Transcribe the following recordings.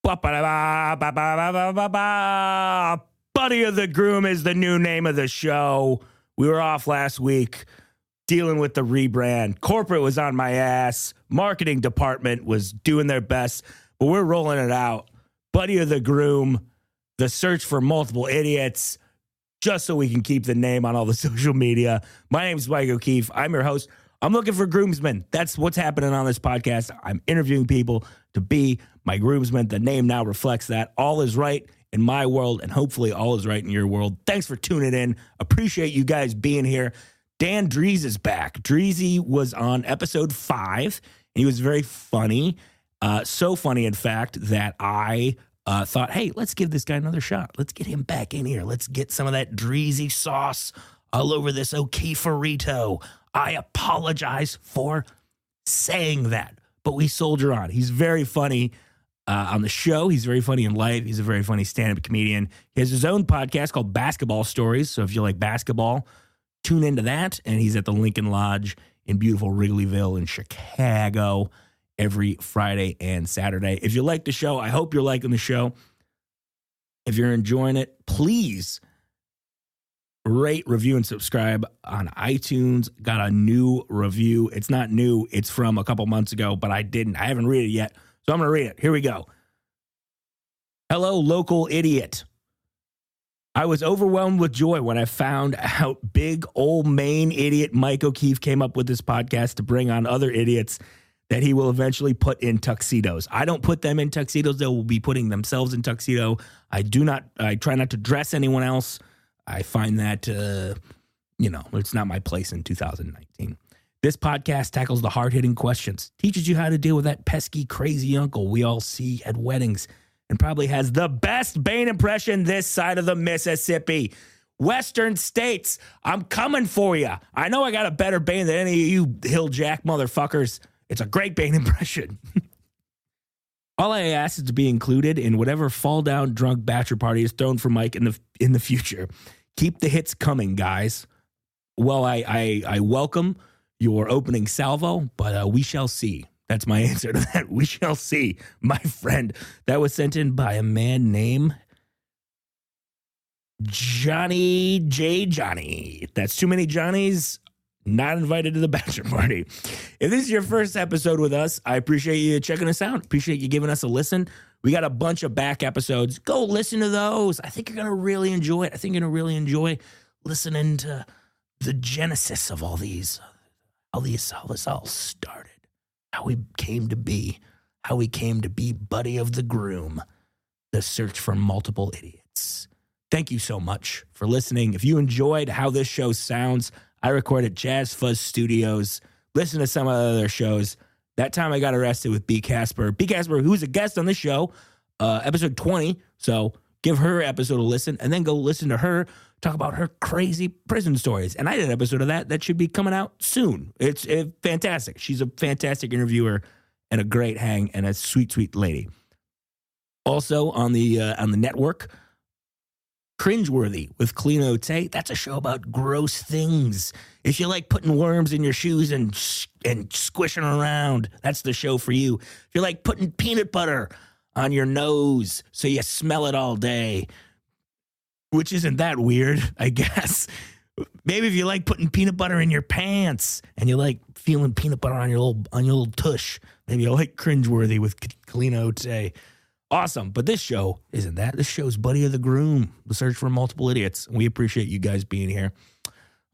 Buddy of the Groom is the new name of the show. We were off last week dealing with the rebrand. Corporate was on my ass. Marketing department was doing their best, but we're rolling it out. Buddy of the Groom, the search for multiple idiots, just so we can keep the name on all the social media. My name is Mike O'Keefe. I'm your host. I'm looking for groomsmen. That's what's happening on this podcast. I'm interviewing people to be my groomsmen. The name now reflects that. All is right in my world, and hopefully all is right in your world. Thanks for tuning in. Appreciate you guys being here. Dan Drees is back. Dreesy was on episode 5, and he was very funny. So funny, in fact, that I thought, hey, let's give this guy another shot. Let's get him back in here. Let's get some of that Dreesy sauce all over this O'Keefe-erito. I apologize for saying that, but we soldier on. He's very funny on the show. He's very funny in life. He's a very funny stand-up comedian. He has his own podcast called Basketball Stories, so if you like basketball, tune into that. And he's at the Lincoln Lodge in beautiful Wrigleyville in Chicago every Friday and Saturday. If you like the show, I hope you're liking the show. If you're enjoying it, please rate, review, and subscribe on iTunes. Got a new review. It's not new. It's from a couple months ago, but I haven't read it yet. So I'm going to read it. Here we go. Hello, local idiot. I was overwhelmed with joy when I found out big old Maine idiot Mike O'Keefe came up with this podcast to bring on other idiots that he will eventually put in tuxedos. I don't put them in tuxedos. They will be putting themselves in tuxedo. I try not to dress anyone else. I find that, it's not my place in 2019. This podcast tackles the hard-hitting questions, teaches you how to deal with that pesky, crazy uncle we all see at weddings, and probably has the best Bane impression this side of the Mississippi. Western states, I'm coming for you. I know I got a better Bane than any of you hill jack motherfuckers. It's a great Bane impression. All I ask is to be included in whatever fall-down drunk bachelor party is thrown for Mike in the future. Keep the hits coming, guys. Well, I welcome your opening salvo, but we shall see. That's my answer to that. We shall see, my friend. That was sent in by a man named Johnny J. Johnny. That's too many Johnnies. Not invited to the bachelor party. If this is your first episode with us, I appreciate you checking us out. Appreciate you giving us a listen. We got a bunch of back episodes. Go listen to those. I think you're going to really enjoy it. I think you're going to really enjoy listening to the genesis of all these, how this all started, how we came to be Buddy of the Groom, the search for multiple idiots. Thank you so much for listening. If you enjoyed how this show sounds, I record at Jazz Fuzz Studios. Listen to some of the other shows. That time I got arrested with B. Casper. B. Casper, who's a guest on the show, episode 20. So give her episode a listen and then go listen to her talk about her crazy prison stories. And I did an episode of that should be coming out soon. It's fantastic. She's a fantastic interviewer and a great hang and a sweet, sweet lady. Also on the network, Cringeworthy with Clino Tay. That's a show about gross things. If you like putting worms in your shoes and squishing around, that's the show for you. If you like putting peanut butter on your nose so you smell it all day, which isn't that weird, I guess. Maybe if you like putting peanut butter in your pants and you like feeling peanut butter on your little tush, maybe you like Cringeworthy with Clino Tay. Awesome. But this show isn't that. This show's Buddy of the Groom, the search for multiple idiots. We appreciate you guys being here.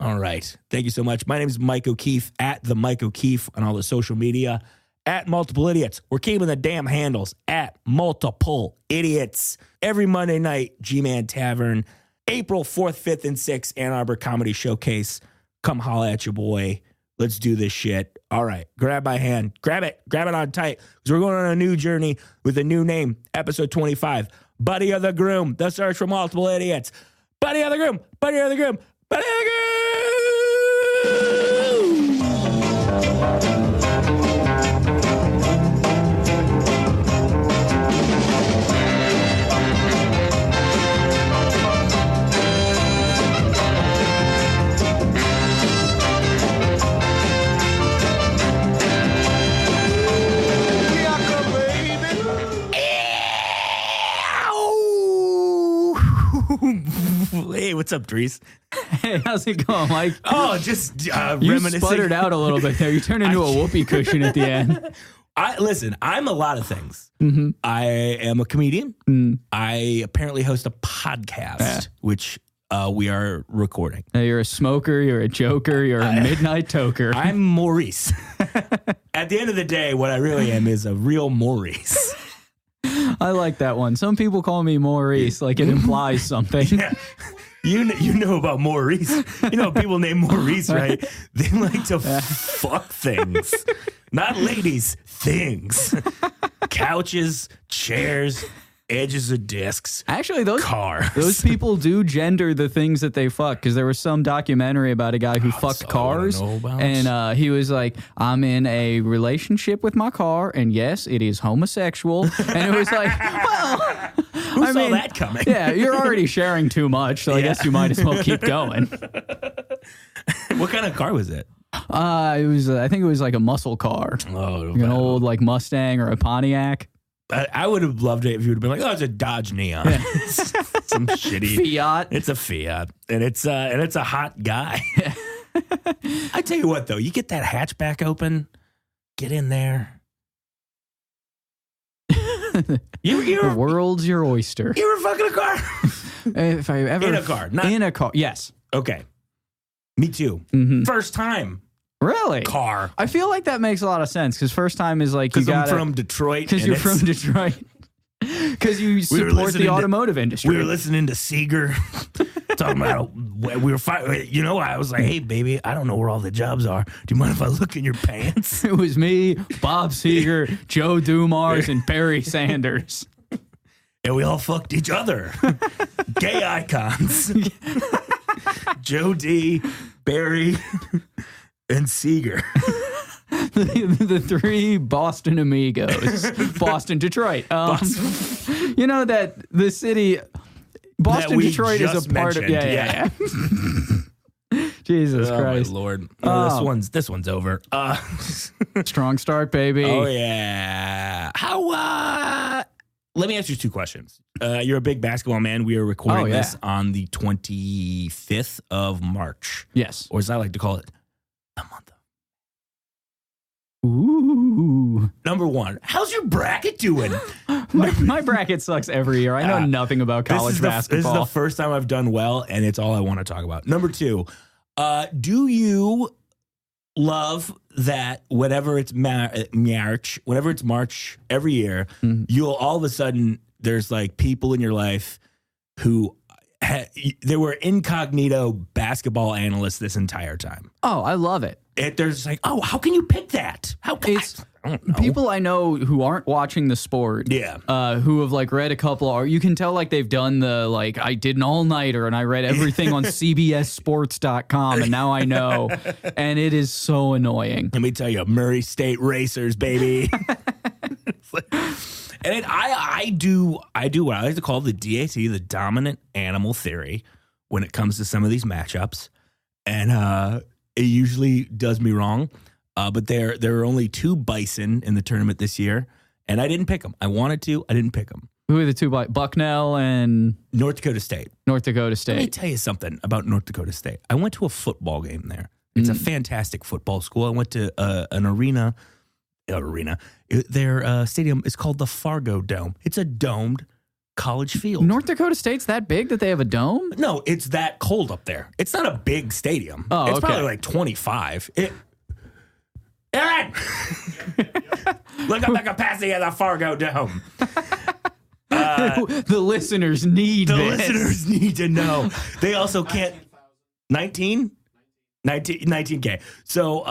All right. Thank you so much. My name is Mike O'Keefe, at the Mike O'Keefe on all the social media, at Multiple Idiots. We're keeping the damn handles, at Multiple Idiots. Every Monday night, Gman Tavern, April 4th, 5th, and 6th, Ann Arbor Comedy Showcase. Come holla at your boy. Let's do this shit. All right. Grab my hand. Grab it on tight, because we're going on a new journey with a new name. Episode 25. Buddy of the Groom. The search for multiple idiots. Buddy of the Groom. Buddy of the Groom. Buddy of the Groom. Hey, what's up, Drees? Hey, how's it going, Mike? Oh, just You reminiscing. sputtered out a little bit there. You turned into a whoopee cushion at the end. Listen, I'm a lot of things. Mm-hmm. I am a comedian. I apparently host a podcast, which we are recording. Now, you're a smoker, you're a joker, you're a midnight toker. I'm Maurice. At the end of the day, what I really am is a real Maurice. I like that one. Some people call me Maurice, like it implies something. Yeah. You know about Maurice. You know people named Maurice, right? They like to fuck things. Not ladies, things. Couches, chairs, edges of discs. Actually, cars. those people do gender the things that they fuck, because there was some documentary about a guy who fucked cars, and he was like, I'm in a relationship with my car, and yes, it is homosexual. And it was like, well, who saw that coming? Yeah, you're already sharing too much, so I guess you might as well keep going. What kind of car was it? It was, I think it was like a muscle car, like an old like Mustang or a Pontiac. I would have loved it if you would have been like, oh, it's a Dodge Neon. Yeah. Some shitty Fiat. It's a Fiat. And it's a hot guy. I tell you what, though, you get that hatchback open, get in there. The world's your oyster. You ever fucking a car? If I ever in a car. In a car, yes. Okay. Me too. Mm-hmm. First time. Really? Car. I feel like that makes a lot of sense, because first time is like you got. Because I'm from Detroit. Because you're from Detroit. Because you support the automotive industry. We were listening to Seeger talking about we were fighting. You know, I was like, hey, baby, I don't know where all the jobs are. Do you mind if I look in your pants? It was me, Bob Seeger, Joe Dumars, and Barry Sanders. And we all fucked each other. Gay icons. Joe D, Barry, and Seeger. The three Boston amigos. Boston, Detroit. You know that the city, Boston, Detroit is a part of. Yeah. Jesus Christ. My Lord. Oh, this one's over. Strong start, baby. Oh, yeah. How, let me ask you two questions. You're a big basketball man. We are recording this on the 25th of March. Yes. Or as I like to call it, the month of. Ooh. Number one, how's your bracket doing? My bracket sucks every year. I know nothing about college basketball. This is the first time I've done well, and it's all I want to talk about. Number two, do you love that whenever it's March every year, you'll all of a sudden, there's like people in your life who they were incognito basketball analysts this entire time. Oh, I love it. There's like, oh, how can you pick that? I don't know. People I know who aren't watching the sport, who have like read a couple, or you can tell like they've done the like I did an all-nighter and I read everything on CBSSports.com and now I know, and it is so annoying. Let me tell you, Murray State Racers, baby. And I do what I like to call the DAT, the dominant animal theory, when it comes to some of these matchups, and it usually does me wrong. But there are only two bison in the tournament this year, and I didn't pick them. I wanted to. I didn't pick them. Who are the two? Bucknell and North Dakota State. North Dakota State. Let me tell you something about North Dakota State. I went to a football game there. It's a fantastic football school. I went to an arena. Their stadium is called the Fargo Dome. It's a domed college field. Right. North Dakota State's that big that they have a dome? No, it's that cold up there. It's not a big stadium. Oh, it's probably like 25. Aaron! Look up the capacity of the Fargo Dome. The listeners need this. Listeners need to know. They also can't. 19K. So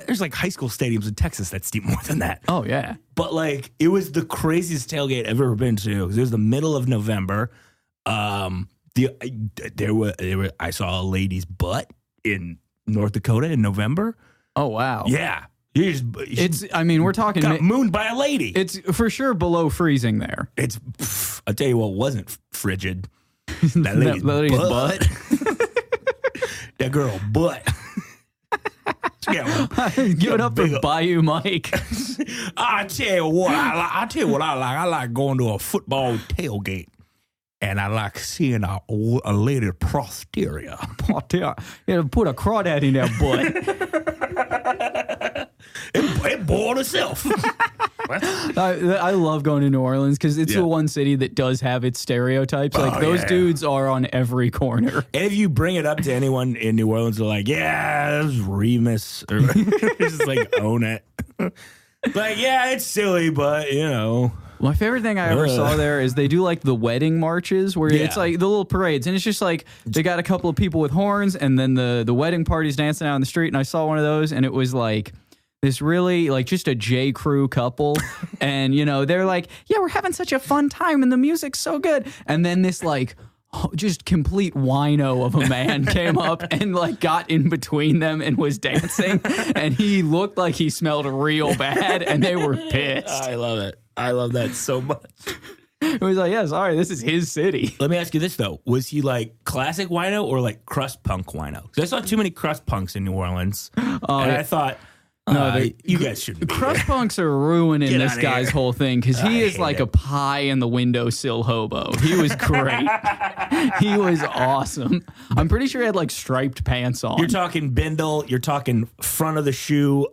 there's like high school stadiums in Texas that steep more than that. Oh, yeah. But like it was the craziest tailgate I've ever been to. It was the middle of November. I saw a lady's butt in North Dakota in November. Oh, wow. Yeah. We're talking. Got mooned by a lady. It's for sure below freezing there. I'll tell you what wasn't frigid. That lady's butt. That girl butt. Give it up for Bayou Mike. I tell you what I like. I like going to a football tailgate and I like seeing a lady posterior. Yeah, put a crawdad in their butt. It bored herself. I love going to New Orleans because it's the one city that does have its stereotypes. Like those dudes are on every corner. And if you bring it up to anyone in New Orleans, they're like, "Yeah, that's Remus," or just like own it. Like, yeah, it's silly, but you know. My favorite thing I ever saw there is they do like the wedding marches where it's like the little parades, and it's just like they got a couple of people with horns, and then the wedding party's dancing out in the street. And I saw one of those, and it was like this really like just a J. Crew couple. And, you know, they're like, yeah, we're having such a fun time and the music's so good. And then this like just complete wino of a man came up and like got in between them and was dancing. And he looked like he smelled real bad and they were pissed. I love it. I love that so much. It was like, yeah, sorry, this is his city. Let me ask you this, though. Was he like classic wino or like crust punk wino? Because I saw too many crust punks in New Orleans. And I thought, no, you guys shouldn't be crust there. punks are ruining this guy's whole thing because he is like a pie in the windowsill hobo. He was great. He was awesome. I'm pretty sure he had like striped pants on. You're talking bindle. You're talking front of the shoe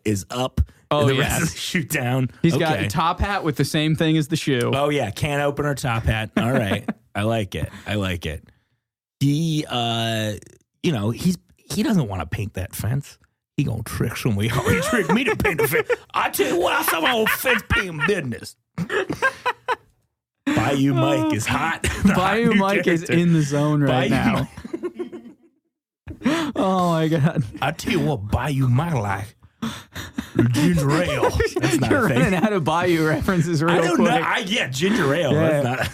is up. Oh, the rest of the shoe down. He's got a top hat with the same thing as the shoe. Oh, yeah. Can opener top hat. All right. I like it. I like it. He, you know, he doesn't want to paint that fence. He gonna trick somebody. He tricked me to paint the fence. I tell you what, I saw my old fence painting business. Bayou Mike is hot. Bayou Mike is in the zone right now. Oh my God. I tell you what, Bayou Mike like. Ginger ale. That's not You're a thing. running out of Bayou references real I don't quick. know. Ginger ale. Yeah.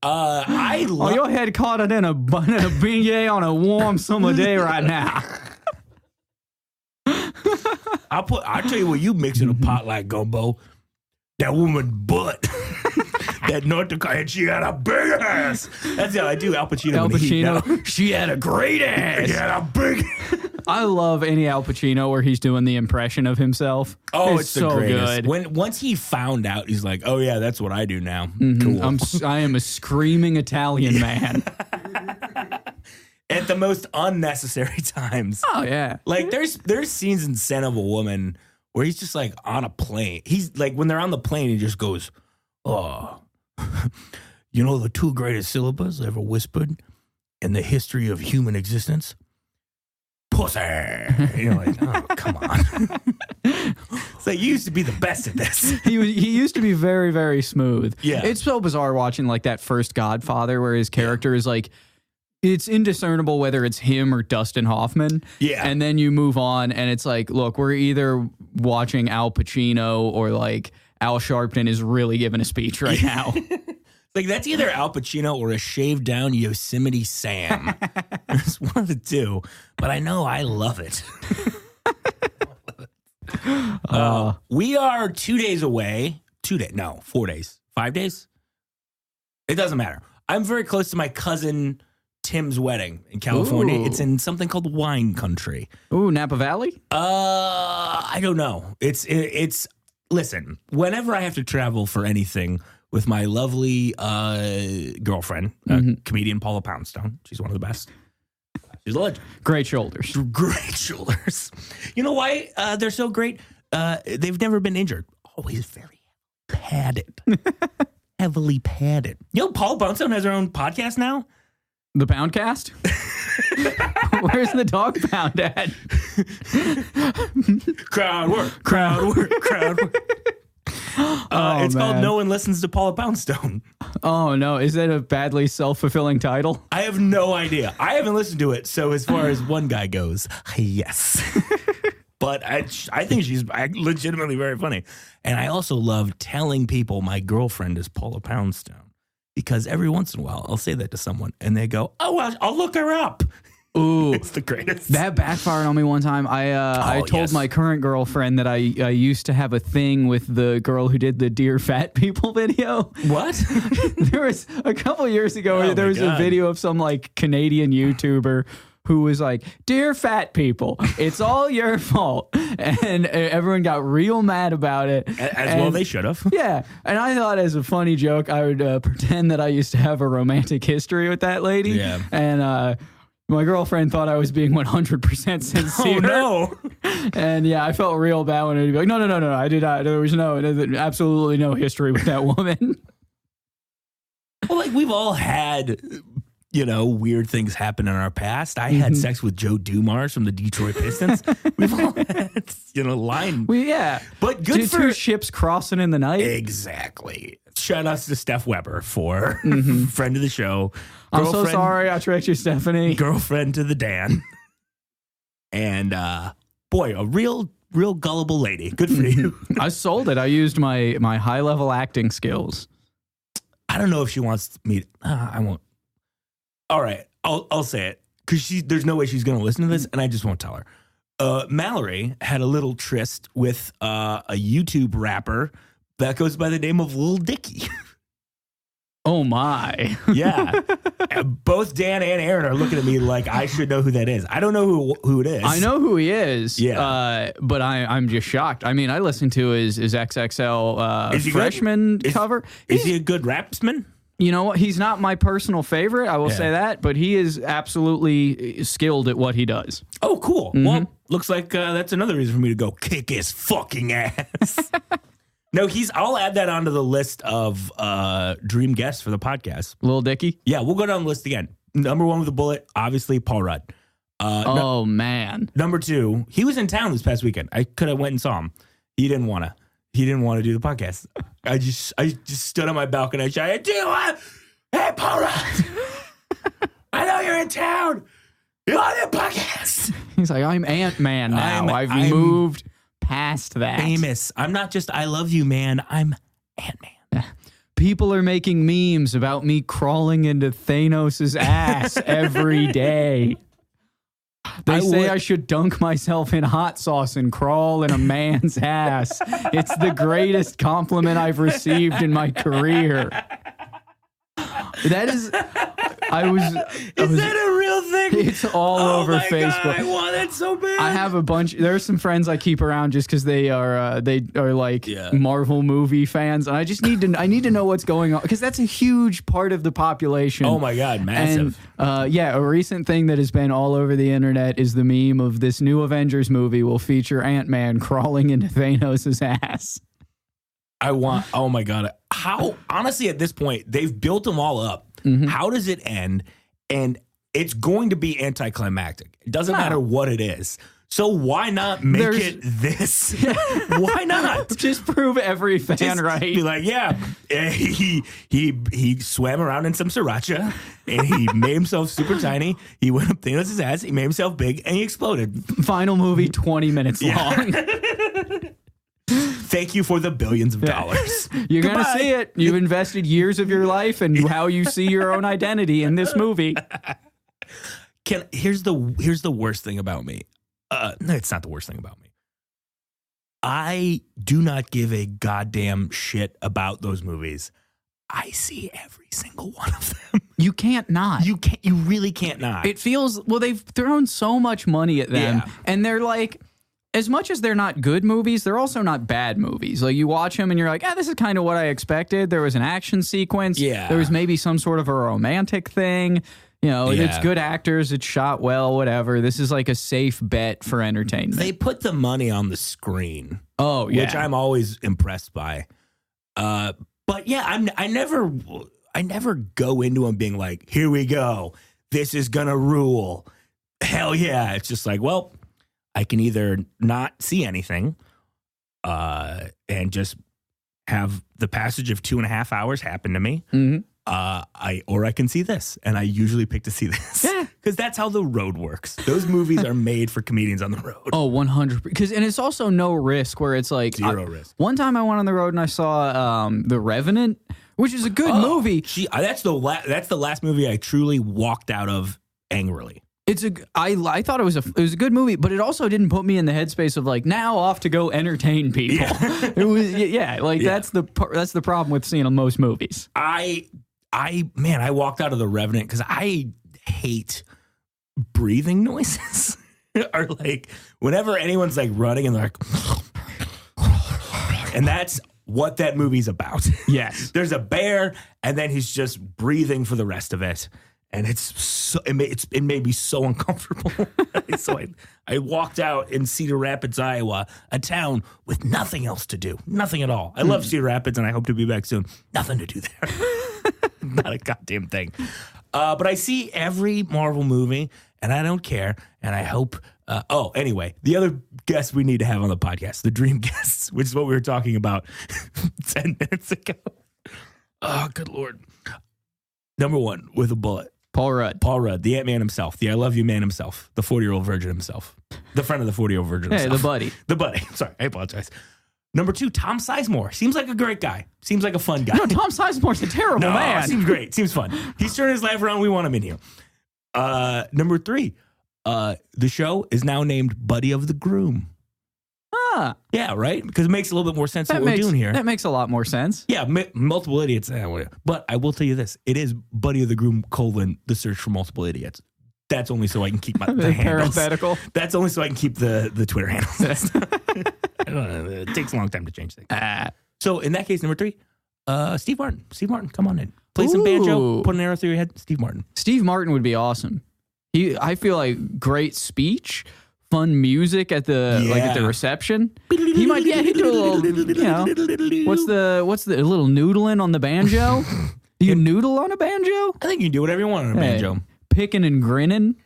That's not. Your head caught it in a beignet on a warm summer day right now. I'll tell you what, you mix in a pot like gumbo. That woman butt. That North Dakota, and she had a big ass. That's how I do Al Pacino. Al Pacino, she had a great ass. She had a big. I love any Al Pacino where he's doing the impression of himself. Oh, it's so the greatest. good. Once he found out, he's like, "Oh yeah, that's what I do now." Cool. I am a screaming Italian man. At the most unnecessary times. Oh yeah. Like there's scenes in Scent of a Woman where he's just like on a plane. He's like when they're on the plane, he just goes, "Oh, you know the two greatest syllables ever whispered in the history of human existence? Pussy." You're like, oh, come on. So you used to be the best at this. He used to be very, very smooth. Yeah. It's so bizarre watching like that first Godfather where his character is like, it's indiscernible whether it's him or Dustin Hoffman. Yeah. And then you move on and it's like, look, we're either watching Al Pacino or like Al Sharpton is really giving a speech right now. Like that's either Al Pacino or a shaved down Yosemite Sam. It's one of the two, but I know I love it. We are 2 days away. 4 days, 5 days. It doesn't matter. I'm very close to my cousin Tim's wedding in California. Ooh. It's in something called wine country. Ooh, Napa Valley? I don't know. It's listen, whenever I have to travel for anything with my lovely girlfriend, comedian Paula Poundstone. She's one of the best. She's a legend. Great shoulders. Great shoulders. You know why they're so great? They've never been injured. Always very padded. Heavily padded. You know, Paula Poundstone has her own podcast now? The Poundcast? Where's the dog pound at? Crowd work, crowd work, crowd work. It's called No One Listens to Paula Poundstone. Oh, no. Is that a badly self-fulfilling title? I have no idea. I haven't listened to it. So as far as one guy goes, yes. But I think she's legitimately very funny. And I also love telling people my girlfriend is Paula Poundstone. Because every once in a while, I'll say that to someone, and they go, "Oh, well, I'll look her up." Ooh, it's the greatest. That backfired on me one time. I told my current girlfriend that I used to have a thing with the girl who did the Dear Fat People video. What? There was a couple years ago. There was a video of some like Canadian YouTuber who was like, "Dear fat people, it's all your fault," and everyone got real mad about it. Well, they should have. Yeah, and I thought as a funny joke, I would pretend that I used to have a romantic history with that lady. Yeah, and my girlfriend thought I was being 100% sincere. Oh no! And yeah, I felt real bad when I'd be like, no, I did not. There was absolutely no history with that woman. Well, like we've all had, weird things happen in our past. I had sex with Joe Dumars from the Detroit Pistons. We've all had, line. Well, yeah. But good for two ships crossing in the night. Exactly. Shout outs to Steph Weber for friend of the show. I'm so sorry I tricked you, Stephanie. Girlfriend to the Dan. And boy, a real gullible lady. Good for you. I sold it. I used my high level acting skills. I don't know if she wants me to, I won't. All right, I'll say it because there's no way she's going to listen to this, and I just won't tell her. Mallory had a little tryst with a YouTube rapper that goes by the name of Lil Dicky. Oh my! Yeah, both Dan and Aaron are looking at me like I should know who that is. I don't know who it is. I know who he is. Yeah, but I'm just shocked. I mean, I listened to his XXL freshman cover. Is he a good rapsman? You know what? He's not my personal favorite. I will say that, but he is absolutely skilled at what he does. Oh, cool. Well, looks like that's another reason for me to go kick his fucking ass. No, I'll add that onto the list of dream guests for the podcast. Lil Dicky? Yeah, we'll go down the list again. Number 1 with a bullet, obviously Paul Rudd. Man. Number 2, he was in town this past weekend. I could have went and saw him. He didn't want to. He didn't want to do the podcast. I just stood on my balcony and shouted, "Hey, Paul Rudd, I know you're in town. You want to do a podcast?" He's like, "I'm Ant-Man now. I've moved past that. Famous. I'm not just I love you, man. I'm Ant-Man." People are making memes about me crawling into Thanos' ass every day. They say I should dunk myself in hot sauce and crawl in a man's ass. It's the greatest compliment I've received in my career. That is... Is that a real thing? It's all over Facebook. God, I want it so bad. I have a bunch. There are some friends I keep around just because they are like Marvel movie fans, and I just need to know what's going on because that's a huge part of the population. Oh my God, massive. And a recent thing that has been all over the internet is the meme of this new Avengers movie will feature Ant-Man crawling into Thanos' ass. Oh my God. How, honestly, at this point, they've built them all up. How does it end? And it's going to be anticlimactic. It doesn't matter what it is. So why not make it this? Why not? Just prove every fan right. Be like, he swam around in some sriracha and he made himself super tiny. He went up Thanos' ass. He made himself big and he exploded. Final movie, 20 minutes long. Thank you for the billions of dollars. You're going to see it. You've invested years of your life and how you see your own identity in this movie. Here's the worst thing about me. No, it's not the worst thing about me. I do not give a goddamn shit about those movies. I see every single one of them. You can't not. You really can't not. It feels, they've thrown so much money at them and they're like, as much as they're not good movies, they're also not bad movies. Like you watch them and you're like, this is kind of what I expected. There was an action sequence. Yeah. There was maybe some sort of a romantic thing. It's good actors. It's shot well, whatever. This is like a safe bet for entertainment. They put the money on the screen. Oh, yeah. Which I'm always impressed by. But yeah, I never go into them being like, here we go. This is going to rule. Hell yeah. It's just like, well, I can either not see anything and just have the passage of 2.5 hours happen to me. Or I can see this, and I usually pick to see this. Yeah, because that's how the road works. Those movies are made for comedians on the road. Oh, 100%. And it's also no risk where it's like zero risk. One time I went on the road and I saw The Revenant, which is a good movie. That's the last movie I truly walked out of angrily. I thought it was a good movie, but it also didn't put me in the headspace of like now off to go entertain people. Yeah. It was that's the problem with seeing most movies. I walked out of The Revenant because I hate breathing noises are like whenever anyone's like running and they're like, and that's what that movie's about. Yes. There's a bear and then he's just breathing for the rest of it. And it made me so uncomfortable. So I walked out in Cedar Rapids, Iowa, a town with nothing else to do. Nothing at all. I love Cedar Rapids and I hope to be back soon. Nothing to do there. Not a goddamn thing. But I see every Marvel movie and I don't care. And I hope. Anyway, the other guests we need to have on the podcast, the dream guests, which is what we were talking about 10 minutes ago. Oh, good Lord. Number one with a bullet. Paul Rudd, the Ant-Man himself, the I love you man himself, the 40-year-old virgin himself, the friend of the 40-year-old virgin himself. Hey, the buddy. Sorry, I apologize. Number two, Tom Sizemore. Seems like a great guy. Seems like a fun guy. No, Tom Sizemore's a terrible man. Seems great. Seems fun. He's turning his life around. We want him in here. Number three, the show is now named Buddy of the Groom. Ah. Yeah, right? Because it makes a little bit more sense what we're doing here. That makes a lot more sense. Yeah, multiple idiots. But I will tell you this. It is Buddy of the Groom, the search for multiple idiots. That's only so I can keep the handles. Parenthetical. That's only so I can keep the Twitter handles. I don't know. It takes a long time to change things. So in that case, number three, Steve Martin. Steve Martin, come on in. Play some banjo, put an arrow through your head. Steve Martin. Steve Martin would be awesome. I feel like great speech, fun music at the reception. He might he'd do a little, what's the little noodling on the banjo? You noodle on a banjo? I think you can do whatever you want on a banjo. Picking and grinning.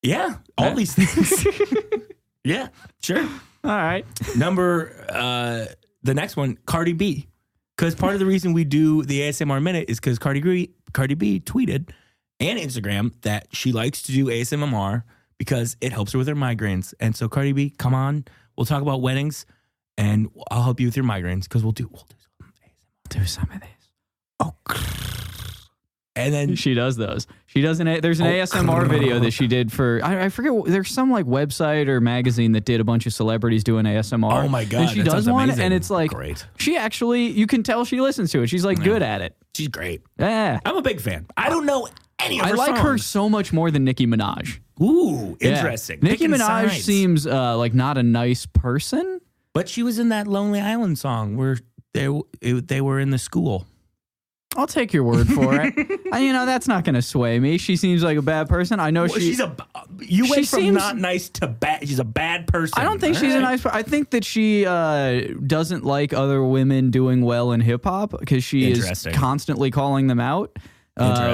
Yeah, all these things. Yeah, sure. All right. The next one, Cardi B. Because part of the reason we do the ASMR Minute is because Cardi B tweeted and Instagram that she likes to do ASMR because it helps her with her migraines. And so Cardi B, come on, we'll talk about weddings and I'll help you with your migraines because we'll do some ASMR. Do some of this. Oh, and then she does those. She does there's an ASMR video that she did for, I forget, there's some like website or magazine that did a bunch of celebrities doing ASMR. Oh my God. And she does one amazing. and it's like, great. She actually, you can tell she listens to it. She's like good at it. She's great. Yeah. I'm a big fan. I don't know any of her I like songs. her so much more than Nicki Minaj. Ooh, interesting. Nicki Minaj seems like not a nice person. But she was in that Lonely Island song where they were in the school. I'll take your word for it. That's not going to sway me. She seems like a bad person. I know she's you went from not nice to bad. She's a bad person. I don't think she's a nice person. I think that she doesn't like other women doing well in hip hop because she is constantly calling them out,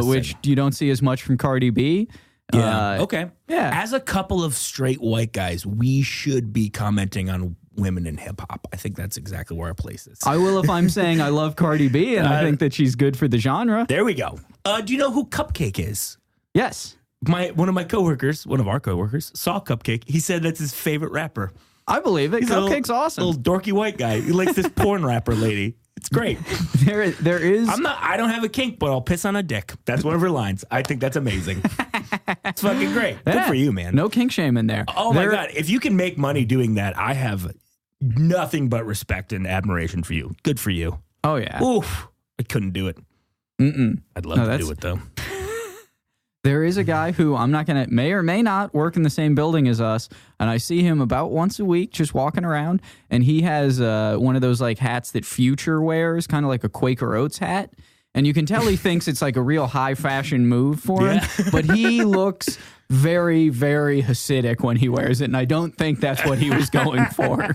which you don't see as much from Cardi B. Yeah. Okay. Yeah. As a couple of straight white guys, we should be commenting on women in hip hop. I think that's exactly where our place is. I will if I'm saying I love Cardi B and I think that she's good for the genre. There we go. Do you know who Cupcake is? Yes. One of our coworkers, saw Cupcake. He said that's his favorite rapper. I believe it. Cupcake's awesome. Little dorky white guy. He likes this porn rapper lady. It's great. There is. I don't have a kink, but I'll piss on a dick. That's one of her lines. I think that's amazing. It's fucking great. Good for you, man. No kink shame in there. Oh my God. If you can make money doing that, I have nothing but respect and admiration for you. Good for you. Oh yeah. Oof. I couldn't do it. I'd love to do it though. There is a guy who may or may not work in the same building as us, and I see him about once a week just walking around, and he has one of those like hats that Future wears, kind of like a Quaker Oats hat, and you can tell he thinks it's like a real high fashion move for him, but he looks very, very Hasidic when he wears it, and I don't think that's what he was going for.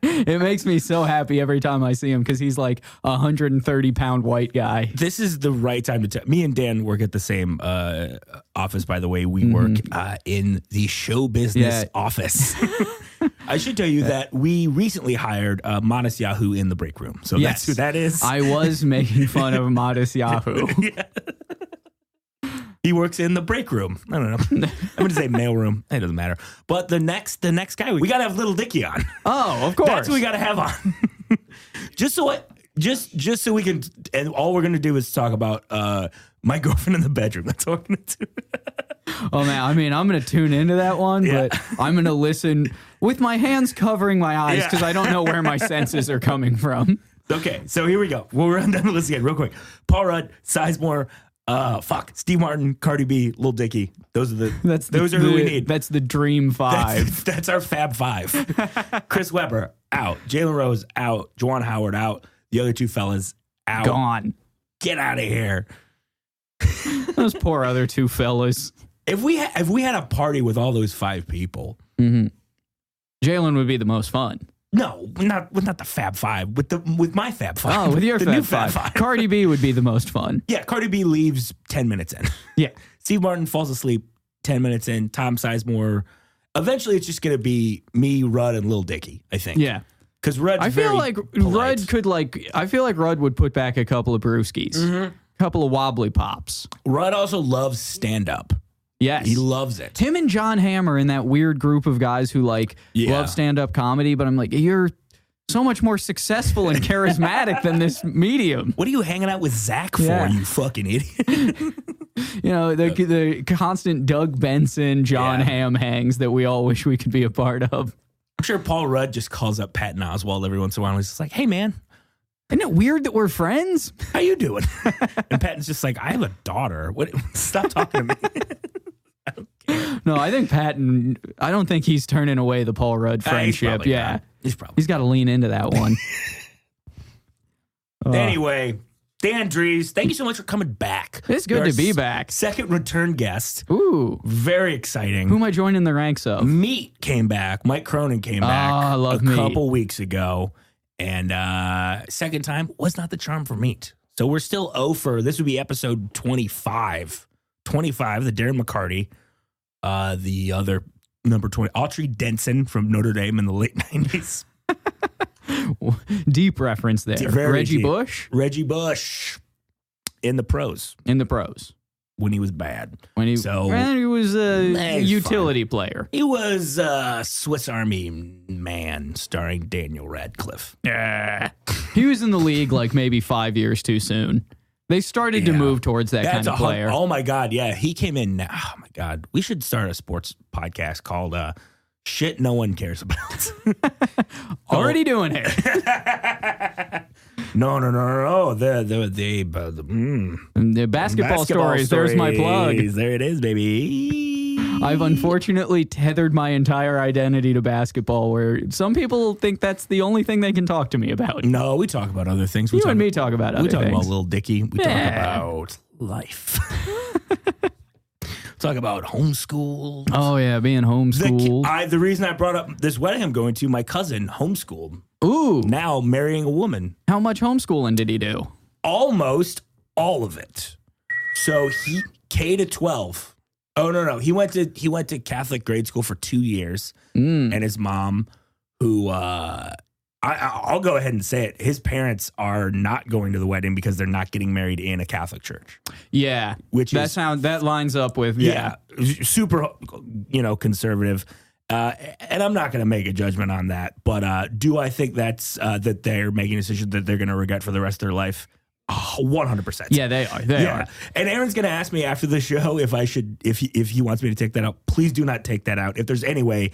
It makes me so happy every time I see him because he's like a 130-pound white guy. This is the right time to tell. Me and Dan work at the same office, by the way. We work in the show business office. I should tell you that we recently hired Modest Yahoo in the break room. So that's who that is. I was making fun of Modest Yahoo. He works in the break room. I don't know. I'm going to say mail room. It doesn't matter. But the next guy, we got to have Little Dicky on. Oh, of course. That's who we got to have on. just so we can, and all we're going to do is talk about my girlfriend in the bedroom. That's all we're going to do. Oh, man. I mean, I'm going to tune into that one, but I'm going to listen with my hands covering my eyes because I don't know where my senses are coming from. Okay, so here we go. We'll run down the list again real quick. Paul Rudd, Sizemore, Fuck. Steve Martin, Cardi B, Lil Dicky. Those are who we need. That's the dream five. That's our Fab Five. Chris Webber, out. Jalen Rose, out. Juwan Howard, out. The other two fellas, out. Gone. Get out of here. Those poor other two fellas. If we had a party with all those five people, Jalen would be the most fun. No, not the Fab Five. With my Fab Five. Oh, with your the Fab new Five. Cardi B would be the most fun. Yeah, Cardi B leaves 10 minutes in. Yeah. Steve Martin falls asleep 10 minutes in. Tom Sizemore. Eventually, it's just going to be me, Rudd, and Lil Dicky, I think. Yeah. Because Rudd's I feel very like polite. Rudd could I feel like Rudd would put back a couple of brewskis. A couple of wobbly pops. Rudd also loves stand-up. Yes. He loves it. Him and John Hamm are in that weird group of guys who love stand-up comedy, but I'm like, you're so much more successful and charismatic than this medium. What are you hanging out with Zach for, you fucking idiot? You know, the constant Doug Benson, John Hamm hangs that we all wish we could be a part of. I'm sure Paul Rudd just calls up Patton Oswalt every once in a while and he's just like, hey, man. Isn't it weird that we're friends? How you doing? And Patton's just like, I have a daughter. What? Stop talking to me. I don't care. No, I think Patton, I don't think he's turning away the Paul Rudd friendship. He's got to lean into that one. Anyway, Dan Drees, thank you so much for coming back. It's good to be back. Second return guest. Ooh. Very exciting. Who am I joining the ranks of? Meat came back. Mike Cronin came back I love Meat. Couple weeks ago. And second time was not the charm for Meat. So we're still this would be episode 25. 25, the Darren McCarty. The other number 20, Autry Denson from Notre Dame in the late 90s. Deep reference there. Reggie Bush? Reggie Bush in the pros. When he was bad. He was a utility player. He was a Swiss Army Man starring Daniel Radcliffe. He was in the league maybe 5 years too soon. They started to move towards that kind of player. Oh, my God. Yeah, he came in. Oh, my God. We should start a sports podcast called Shit No One Cares About. Already doing it. No. The basketball stories. There's my plug. There it is, baby. I've unfortunately tethered my entire identity to basketball, where some people think that's the only thing they can talk to me about. No, we talk about other things. You and me talk about other things. We talk about Lil Dicky. We talk about life. Talk about homeschool. Oh, yeah, being homeschooled. The reason I brought up this wedding I'm going to, my cousin homeschooled. Ooh. Now marrying a woman. How much homeschooling did he do? Almost all of it. So he K to 12. Oh, no. He went to Catholic grade school for 2 years. And his mom, who I'll go ahead and say it, his parents are not going to the wedding because they're not getting married in a Catholic church. Yeah. That lines up with super conservative. And I'm not going to make a judgment on that, but do I think that's that they're making a decision that they're going to regret for the rest of their life? 100%. Yeah, they are. They are. And Aaron's going to ask me after the show if he wants me to take that out. Please do not take that out. If there's any way,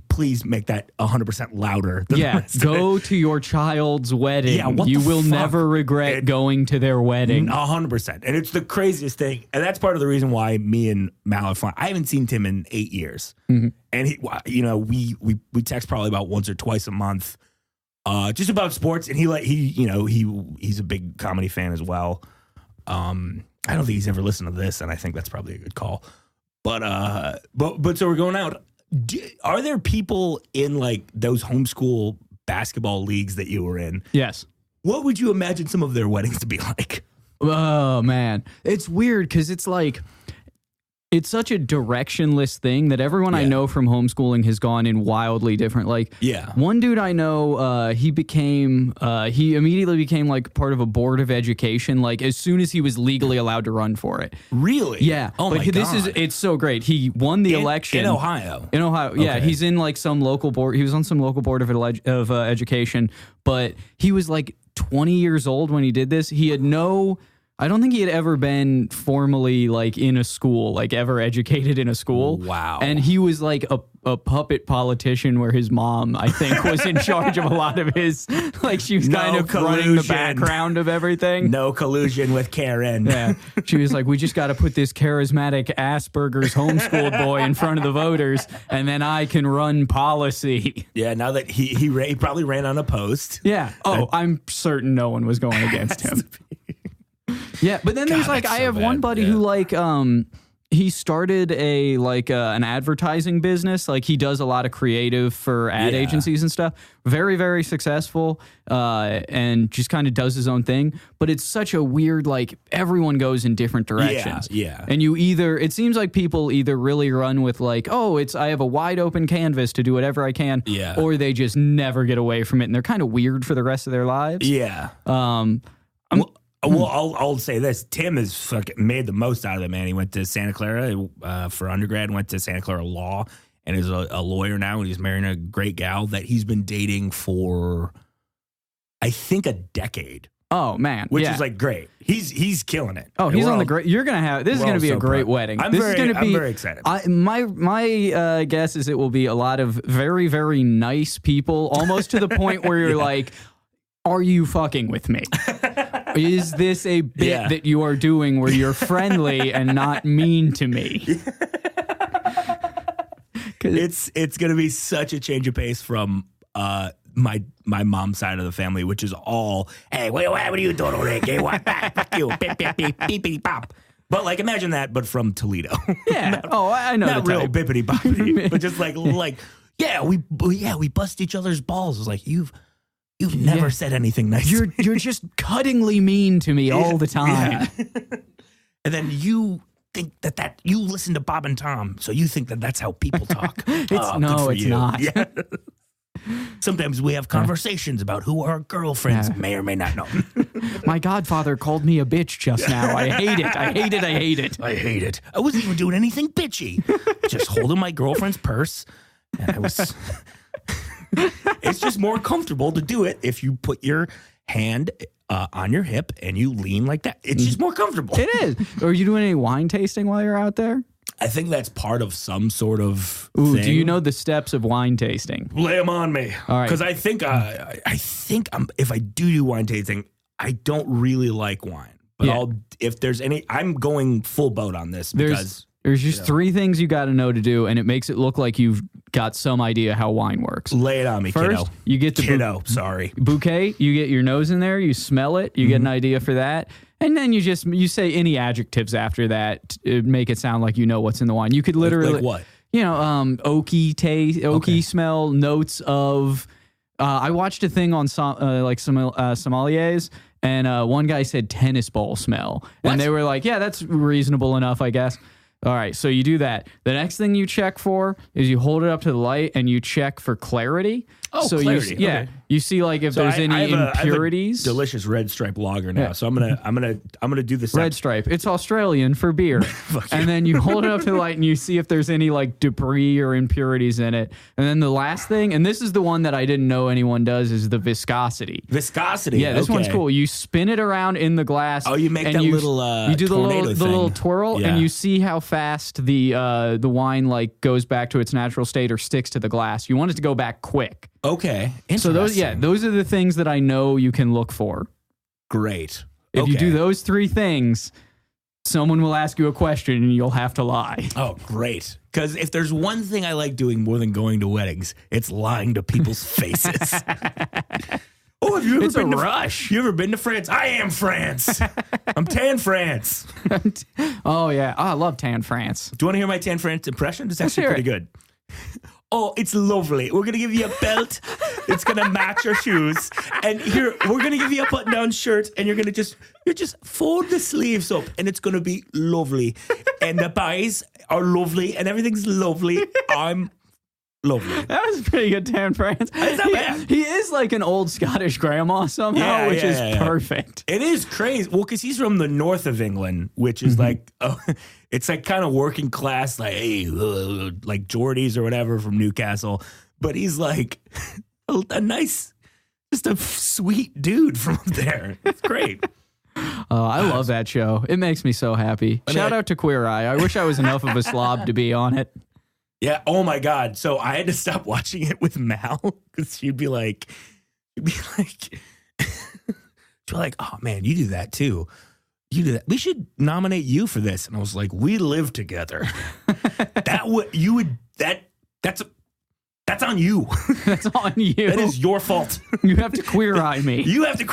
please make that 100% louder. Go to your child's wedding. Yeah, you will never regret going to their wedding. 100%. And it's the craziest thing. And that's part of the reason why me and Mal are fun. I haven't seen Tim in 8 years. Mm-hmm. And we text probably about once or twice a month. Just about sports, and he's a big comedy fan as well. I don't think he's ever listened to this, and I think that's probably a good call. But so we're going out. Are there people in those homeschool basketball leagues that you were in? Yes. What would you imagine some of their weddings to be like? Oh man, it's weird because it's such a directionless thing that everyone I know from homeschooling has gone in wildly different. One dude I know, he immediately became part of a board of education, as soon as he was legally allowed to run for it. Really? Yeah. Oh my God. It's so great. He won the election. In Ohio? In Ohio, yeah. Okay. He's in some local board. He was on some local board of education, but he was 20 years old when he did this. He had no I don't think he had ever been formally like in a school, like ever educated in a school. Wow. And he was like a puppet politician where his mom, I think, was in charge of a lot of his, like she was kind of running the background of everything. No collusion with Karen. Yeah. She was like, we just got to put this charismatic Asperger's homeschooled boy in front of the voters and then I can run policy. Yeah, now that he probably ran unopposed. Yeah. Oh, I'm certain no one was going against him. Yeah, but then there's like I have one buddy who like he started an advertising business. Like he does a lot of creative for ad agencies and stuff. Very, very successful and just kind of does his own thing. But it's such a weird, like everyone goes in different directions. Yeah. And it seems like people either really run with like, oh, I have a wide open canvas to do whatever I can. Yeah. Or they just never get away from it and they're kind of weird for the rest of their lives. Yeah. Well, I'll say this. Tim has fucking made the most out of it, man. He went to Santa Clara for undergrad, went to Santa Clara Law, and is a lawyer now, and he's marrying a great gal that he's been dating for, I think, a decade. Oh, man. Which is, like, great. He's killing it. Oh, he's on the great... You're going to have... This is going to be a great wedding. I'm very excited. My guess is it will be a lot of very, very nice people, almost to the point where you're like... Are you fucking with me? Is this a bit that you are doing where you're friendly and not mean to me? It's going to be such a change of pace from my mom's side of the family, which is all, hey, what are you doing over there? Gay? What? Fuck you. Beep, beep, beep, beep, beep, pop. But like, imagine that, but from Toledo. Yeah. I know. Not real bippity boppity, but just like, we bust each other's balls. It's like, You've never said anything nice. You're just cuttingly mean to me all the time. Yeah. And then you think that you listen to Bob and Tom, so you think that's how people talk. It's not. Yeah. Sometimes we have conversations about who our girlfriends may or may not know. My godfather called me a bitch just now. I hate it. I hate it. I hate it. I hate it. I wasn't even doing anything bitchy. Just holding my girlfriend's purse, and I was... It's just more comfortable to do it if you put your hand on your hip and you lean like that. It's just more comfortable. It is. Are you doing any wine tasting while you're out there? I think that's part of some sort of thing. Do you know the steps of wine tasting? Lay them on me. All right. Because I think if I do wine tasting, I don't really like wine. But if there's any, I'm going full boat on this because... There's just three things you got to know to do, and it makes it look like you've got some idea how wine works. Lay it on me, First, kiddo. You get the bouquet. You get your nose in there. You smell it. You get an idea for that, and then you say any adjectives after that to make it sound like you know what's in the wine. You could literally like what? Oaky taste, smell, notes of. I watched a thing on sommeliers. And one guy said tennis ball smell, and they were like, "Yeah, that's reasonable enough, I guess." All right, so you do that. The next thing you check for is you hold it up to the light and you check for clarity. Oh, so clarity. You see like if there's any impurities. I have a delicious Red Stripe lager now, so I'm gonna do this. Red Stripe. It's Australian for beer. And then you hold it up to the light and you see if there's any like debris or impurities in it. And then the last thing, and this is the one that I didn't know anyone does, is the viscosity. Viscosity. Yeah, this one's cool. You spin it around in the glass. Oh, you make that little. You do the thing. little twirl, and you see how fast the wine like goes back to its natural state or sticks to the glass. You want it to go back quick. Okay. So those are the things that I know you can look for. Great. If you do those three things, someone will ask you a question and you'll have to lie. Oh, great. Because if there's one thing I like doing more than going to weddings, it's lying to people's faces. Oh, have you ever been to rush? You ever been to France? I am France. I'm Tan France. Oh, yeah. Oh, I love Tan France. Do you want to hear my Tan France impression? It's actually pretty good. Oh, it's lovely. We're going to give you a belt. It's going to match your shoes. And here, we're going to give you a button-down shirt, and you're just fold the sleeves up, and it's going to be lovely. And the pies are lovely, and everything's lovely. I'm lovely. That was pretty good, Tan France. He is like an old Scottish grandma somehow, which is perfect. It is crazy. Well, because he's from the north of England, which is like, it's like kind of working class, like, hey, like Geordies or whatever from Newcastle. But he's like a nice, just a sweet dude from up there. It's great. I love that show. It makes me so happy. Shout out to Queer Eye. I wish I was enough of a slob to be on it. Yeah. Oh my God. So I had to stop watching it with Mal because she'd be like, oh man, you do that too. You do that. We should nominate you for this. And I was like, we live together. That's on you. That's on you. That is your fault. You have to Queer Eye me. You have to.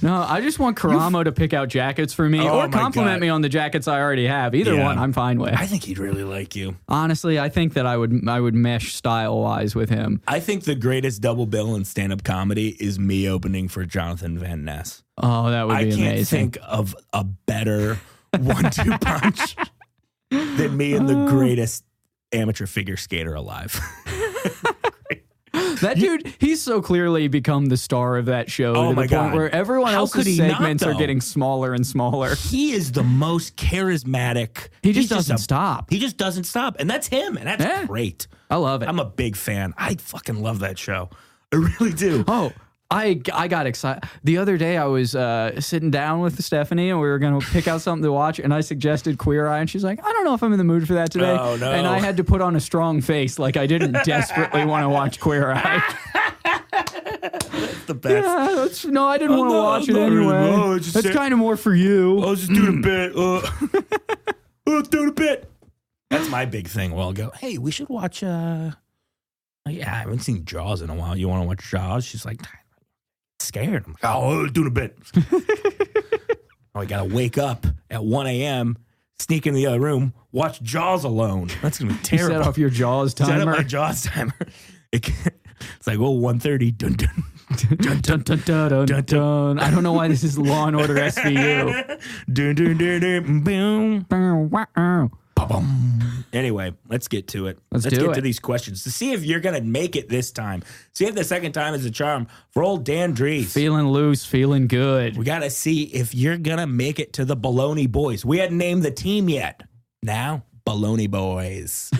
No, I just want Karamo to pick out jackets for me or compliment me on the jackets I already have. Either one, I'm fine with. I think he'd really like you. Honestly, I think that I would mesh style-wise with him. I think the greatest double bill in stand-up comedy is me opening for Jonathan Van Ness. Oh, that would be amazing. I can't think of a better 1-2 punch than me and the greatest amateur figure skater alive. That dude, he's so clearly become the star of that show to the point where everyone else's segments are getting smaller and smaller. He is the most charismatic. He just doesn't stop. He just doesn't stop. And that's him. And that's great. I love it. I'm a big fan. I fucking love that show. I really do. Oh, I got excited. The other day I was sitting down with Stephanie and we were going to pick out something to watch and I suggested Queer Eye and she's like, I don't know if I'm in the mood for that today. Oh, no. And I had to put on a strong face like I didn't desperately want to watch Queer Eye. That's the best. Yeah, I didn't want to watch it anyway. That's kind of more for you. I was just doing a bit. Doing a bit. That's my big thing. Well, I'll go, hey, we should watch, I haven't seen Jaws in a while. You want to watch Jaws? She's like, scared. I'm like, oh, doing a bit. I got to wake up at 1 a.m., sneak in the other room, watch Jaws alone. That's going to be terrible. You set off your Jaws timer. Set up my Jaws timer. It's like, 1:30. Dun, dun. Dun, dun, dun, dun, dun, dun, dun. I don't know why this is Law and Order SVU. Dun, dun, dun, dun, boom. Anyway, let's get to it. Let's get to these questions to see if you're going to make it this time. See if the second time is a charm for old Dan Drees. Feeling loose, feeling good. We got to see if you're going to make it to the Bologna Boys. We hadn't named the team yet. Now, Bologna Boys.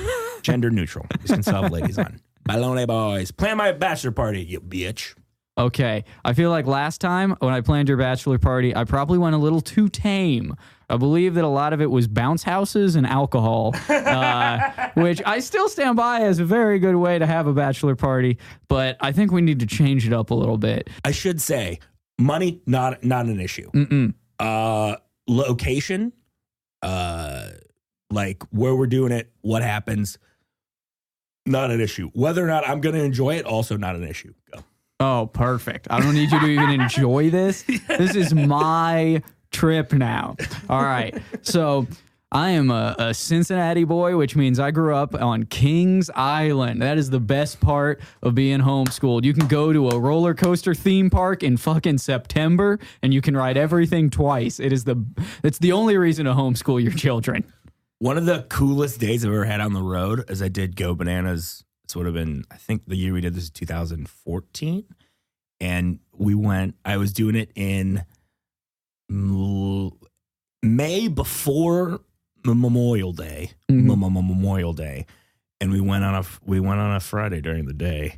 Gender neutral. You can still have ladies on. Bologna Boys. Plan my bachelor party, you bitch. Okay. I feel like last time when I planned your bachelor party, I probably went a little too tame. I believe that a lot of it was bounce houses and alcohol, which I still stand by as a very good way to have a bachelor party, but I think we need to change it up a little bit. I should say, money, not an issue. Location, like where we're doing it, what happens, not an issue. Whether or not I'm going to enjoy it, also not an issue. Go. Oh, perfect. I don't need you to even enjoy this. This is my trip now. All right. So I am a Cincinnati boy, which means I grew up on Kings Island. That is the best part of being homeschooled. You can go to a roller coaster theme park in fucking September and you can ride everything twice. It's the only reason to homeschool your children. One of the coolest days I've ever had on the road is I did Go Bananas. This would have been, I think the year we did this is 2014. And I was doing it in May before Memorial Day, Memorial Day, and we went on a Friday during the day.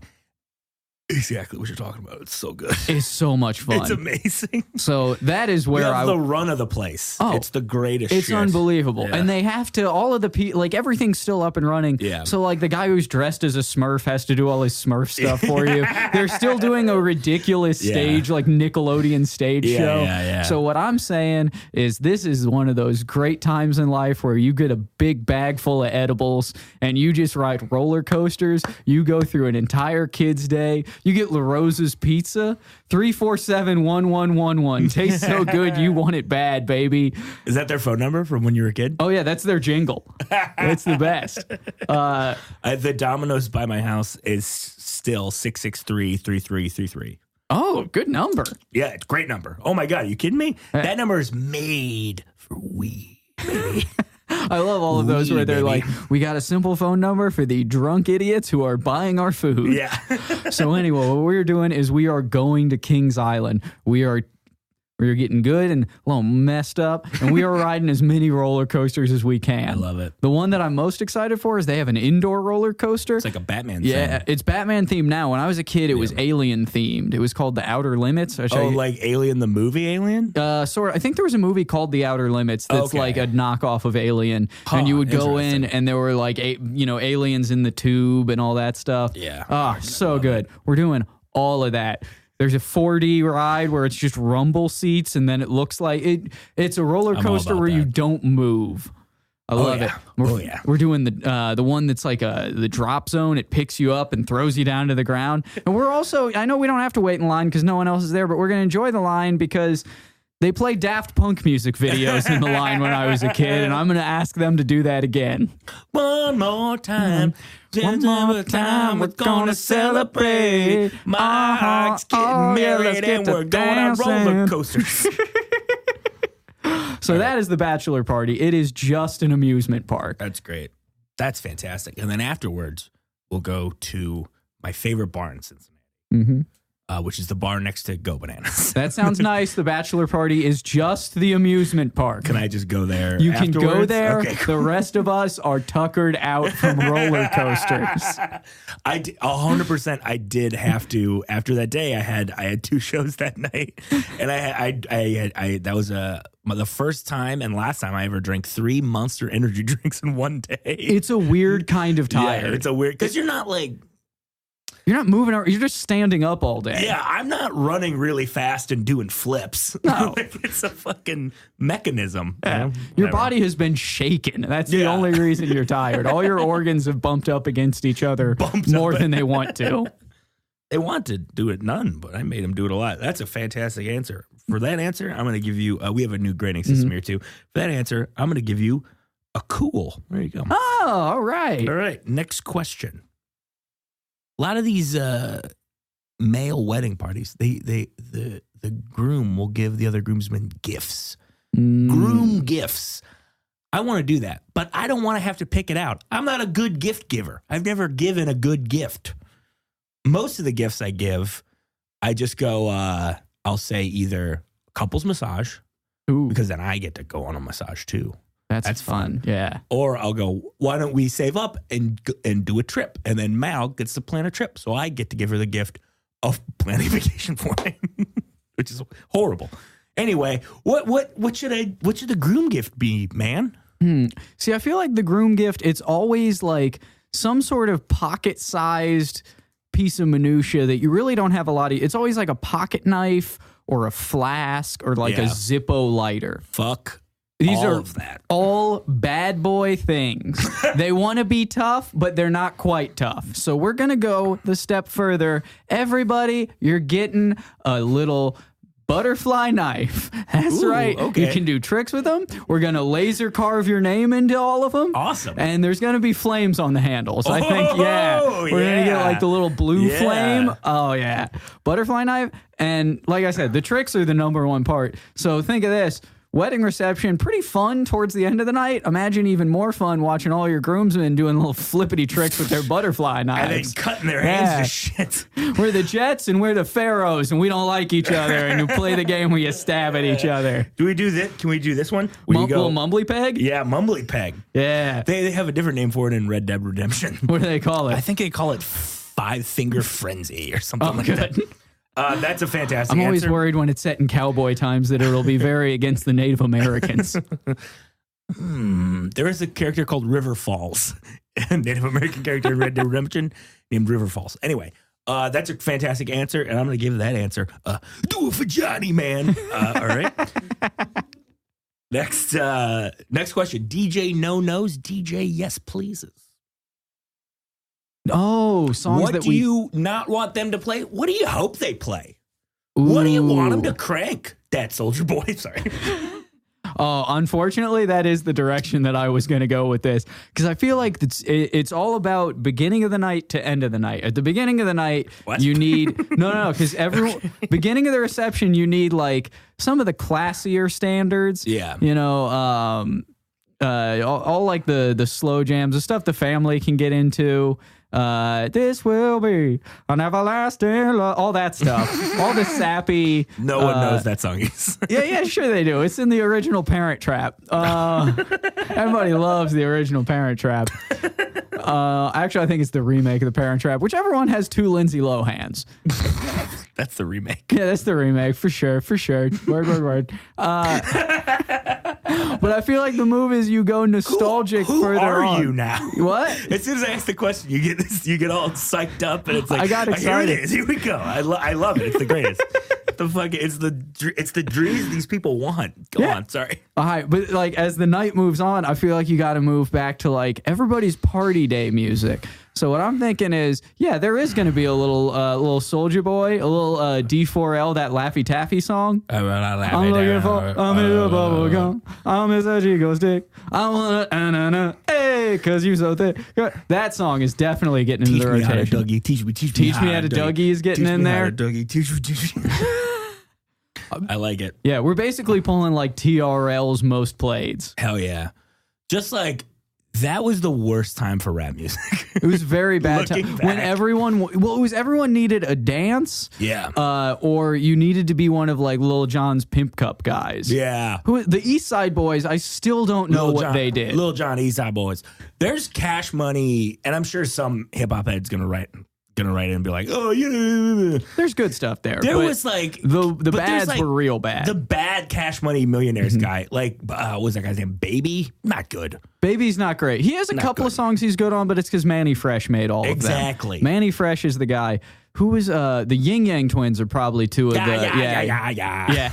Exactly what you're talking about. It's so good. It's so much fun. It's amazing. So that is where the run of the place. Oh, it's the greatest. It's shit. Unbelievable. Yeah. And they have to, all of the people, like everything's still up and running. Yeah. So like the guy who's dressed as a Smurf has to do all his Smurf stuff for you. They're still doing a ridiculous stage, like Nickelodeon stage show. Yeah. So what I'm saying is this is one of those great times in life where you get a big bag full of edibles and you just ride roller coasters. You go through an entire kid's day. You get La Rosa's Pizza, 347-1111. Tastes so good, you want it bad, baby. Is that their phone number from when you were a kid? Oh, yeah, that's their jingle. It's the best. The Domino's by my house is still 663-3333. Oh, good number. Yeah, it's a great number. Oh, my God, are you kidding me? That number is made for weed, baby. I love all of those where they're like, we got a simple phone number for the drunk idiots who are buying our food. Yeah. So anyway, what we're doing is we are going to Kings Island. We are We were getting good and a little messed up, and we were riding as many roller coasters as we can. I love it. The one that I'm most excited for is they have an indoor roller coaster. It's like a Batman Yeah, thing. it's Batman themed now. When I was a kid, it was Alien themed. It was called The Outer Limits. Like Alien, the movie Alien? Sort of. I think there was a movie called The Outer Limits that's like a knockoff of Alien, and you would go in, and there were like aliens in the tube and all that stuff. Yeah. So good. We're doing all of that. There's a 4D ride where it's just rumble seats, and then it looks like it's a roller coaster where you don't move. I love it. We're doing the one that's like the drop zone. It picks you up and throws you down to the ground. And we're also, I know we don't have to wait in line because no one else is there, but we're going to enjoy the line because they play Daft Punk music videos in the line when I was a kid, and I'm going to ask them to do that again. One more time. One more time, we're going to celebrate. My heart's getting married, and we're going on roller coasters. So that is the bachelor party. It is just an amusement park. That's great. That's fantastic. And then afterwards, we'll go to my favorite bar in Cincinnati, which is the bar next to Go Bananas. That sounds nice. The bachelor party is just the amusement park. Can I just go there? You can go there. Okay, cool. The rest of us are tuckered out from roller coasters. 100%. I did have to. After that day, I had 2 shows that night, and I that was the first time and last time I ever drank 3 Monster energy drinks in one day. It's a weird kind of tired. Yeah, it's a weird because you're not moving around. You're just standing up all day. Yeah, I'm not running really fast and doing flips. No. It's a fucking mechanism. Yeah. Your body has been shaken. That's the only reason you're tired. All your organs have bumped up against each other more than they want to. They want to do it none, but I made them do it a lot. That's a fantastic answer. For that answer, I'm going to give you, we have a new grading system here too. For that answer, I'm going to give you a cool. There you go. Oh, all right. All right. Next question. A lot of these male wedding parties, the groom will give the other groomsmen gifts. Groom gifts. I want to do that, but I don't want to have to pick it out. I'm not a good gift giver. I've never given a good gift. Most of the gifts I give, I just go, I'll say either couples massage, because then I get to go on a massage too. That's fun. Yeah. Or I'll go, why don't we save up and do a trip? And then Mal gets to plan a trip. So I get to give her the gift of planning vacation for me, which is horrible. Anyway, what should the groom gift be, man? See, I feel like the groom gift, it's always like some sort of pocket-sized piece of minutia that you really don't have a lot of. It's always like a pocket knife or a flask or like a Zippo lighter. Fuck. These all are of that. all bad boy things. They want to be tough, but they're not quite tough. So we're going to go the step further. Everybody, you're getting a little butterfly knife. That's right. Okay. You can do tricks with them. We're going to laser carve your name into all of them. Awesome. And there's going to be flames on the handles. I think, we're going to get like the little blue flame. Oh, yeah. Butterfly knife. And like I said, the tricks are the number one part. So think of this. Wedding reception, pretty fun towards the end of the night. Imagine even more fun watching all your groomsmen doing little flippity tricks with their butterfly knives. And then cutting their hands to shit. We're the Jets and we're the Pharaohs, and we don't like each other, and you play the game where you stab at each other. Do we do this? Can we do this one? Little mumbly peg? Yeah, mumbly peg. Yeah. They have a different name for it in Red Dead Redemption. What do they call it? I think they call it 5-finger frenzy or something like that. That's a fantastic I'm always answer. worried when it's set in cowboy times that it'll be very against the Native Americans. There is a character called River Falls, a Native American character in Red Dead Redemption named River Falls. Anyway, that's a fantastic answer, and I'm going to give that answer. Do it for Johnny, man. All right. Next question. DJ no knows, DJ yes pleases. Oh, songs what that do you not want them to play? What do you hope they play? What do you want them to crank? That Soldier Boy, sorry. Oh, unfortunately, that is the direction that I was going to go with this, because I feel like it's all about beginning of the night to end of the night. At the beginning of the night, you need no, because beginning of the reception, you need like some of the classier standards. Yeah, you know, all like the slow jams, the stuff the family can get into. This will be an everlasting love. All that stuff. All the sappy. No one knows that song is. Yeah, sure they do. It's in the original Parent Trap. Everybody loves the original Parent Trap. Actually, I think it's the remake of the Parent Trap. Whichever one has two Lindsay Lohans. That's the remake. Yeah, that's the remake for sure. Word. But I feel like the move is you go nostalgic who further are on. you now? What? As soon as I ask the question, you get all psyched up, and it's like, I got excited. Here it is. Here we go. I love it. It's the greatest. It's the Drees these people want. Go on. Sorry. All right, but like as the night moves on, I feel like you got to move back to like everybody's party day music. So what I'm thinking is, yeah, there is going to be a little Soulja Boy, a little D4L, that Laffy Taffy song. I'm looking for a middle bubble gum. I'm Miss Chico stick. I want to hey, cause you so thick. That song is definitely getting into the rotation. Teach me how to Dougie. Teach me how to Dougie is getting in there. Teach me. I like it. Yeah, we're basically pulling like TRL's most playeds. Hell yeah. Just like that was the worst time for rap music. It was very bad time. When everyone needed a dance. Yeah. Or you needed to be one of like Lil Jon's Pimp Cup guys. Yeah. The East Side Boys, I still don't know what they did. Lil Jon, East Side Boys. There's Cash Money, and I'm sure some hip hop head's gonna write in and be like, oh, yeah. There's good stuff there. There was like the bads were real bad. The bad Cash Money Millionaires guy, like what was that guy's name? Baby, not good. Baby's not great. He has a couple of songs he's good on, but it's because Manny Fresh made all of them. Exactly. Manny Fresh is the guy who was the Yin Yang Twins are probably two of Yeah.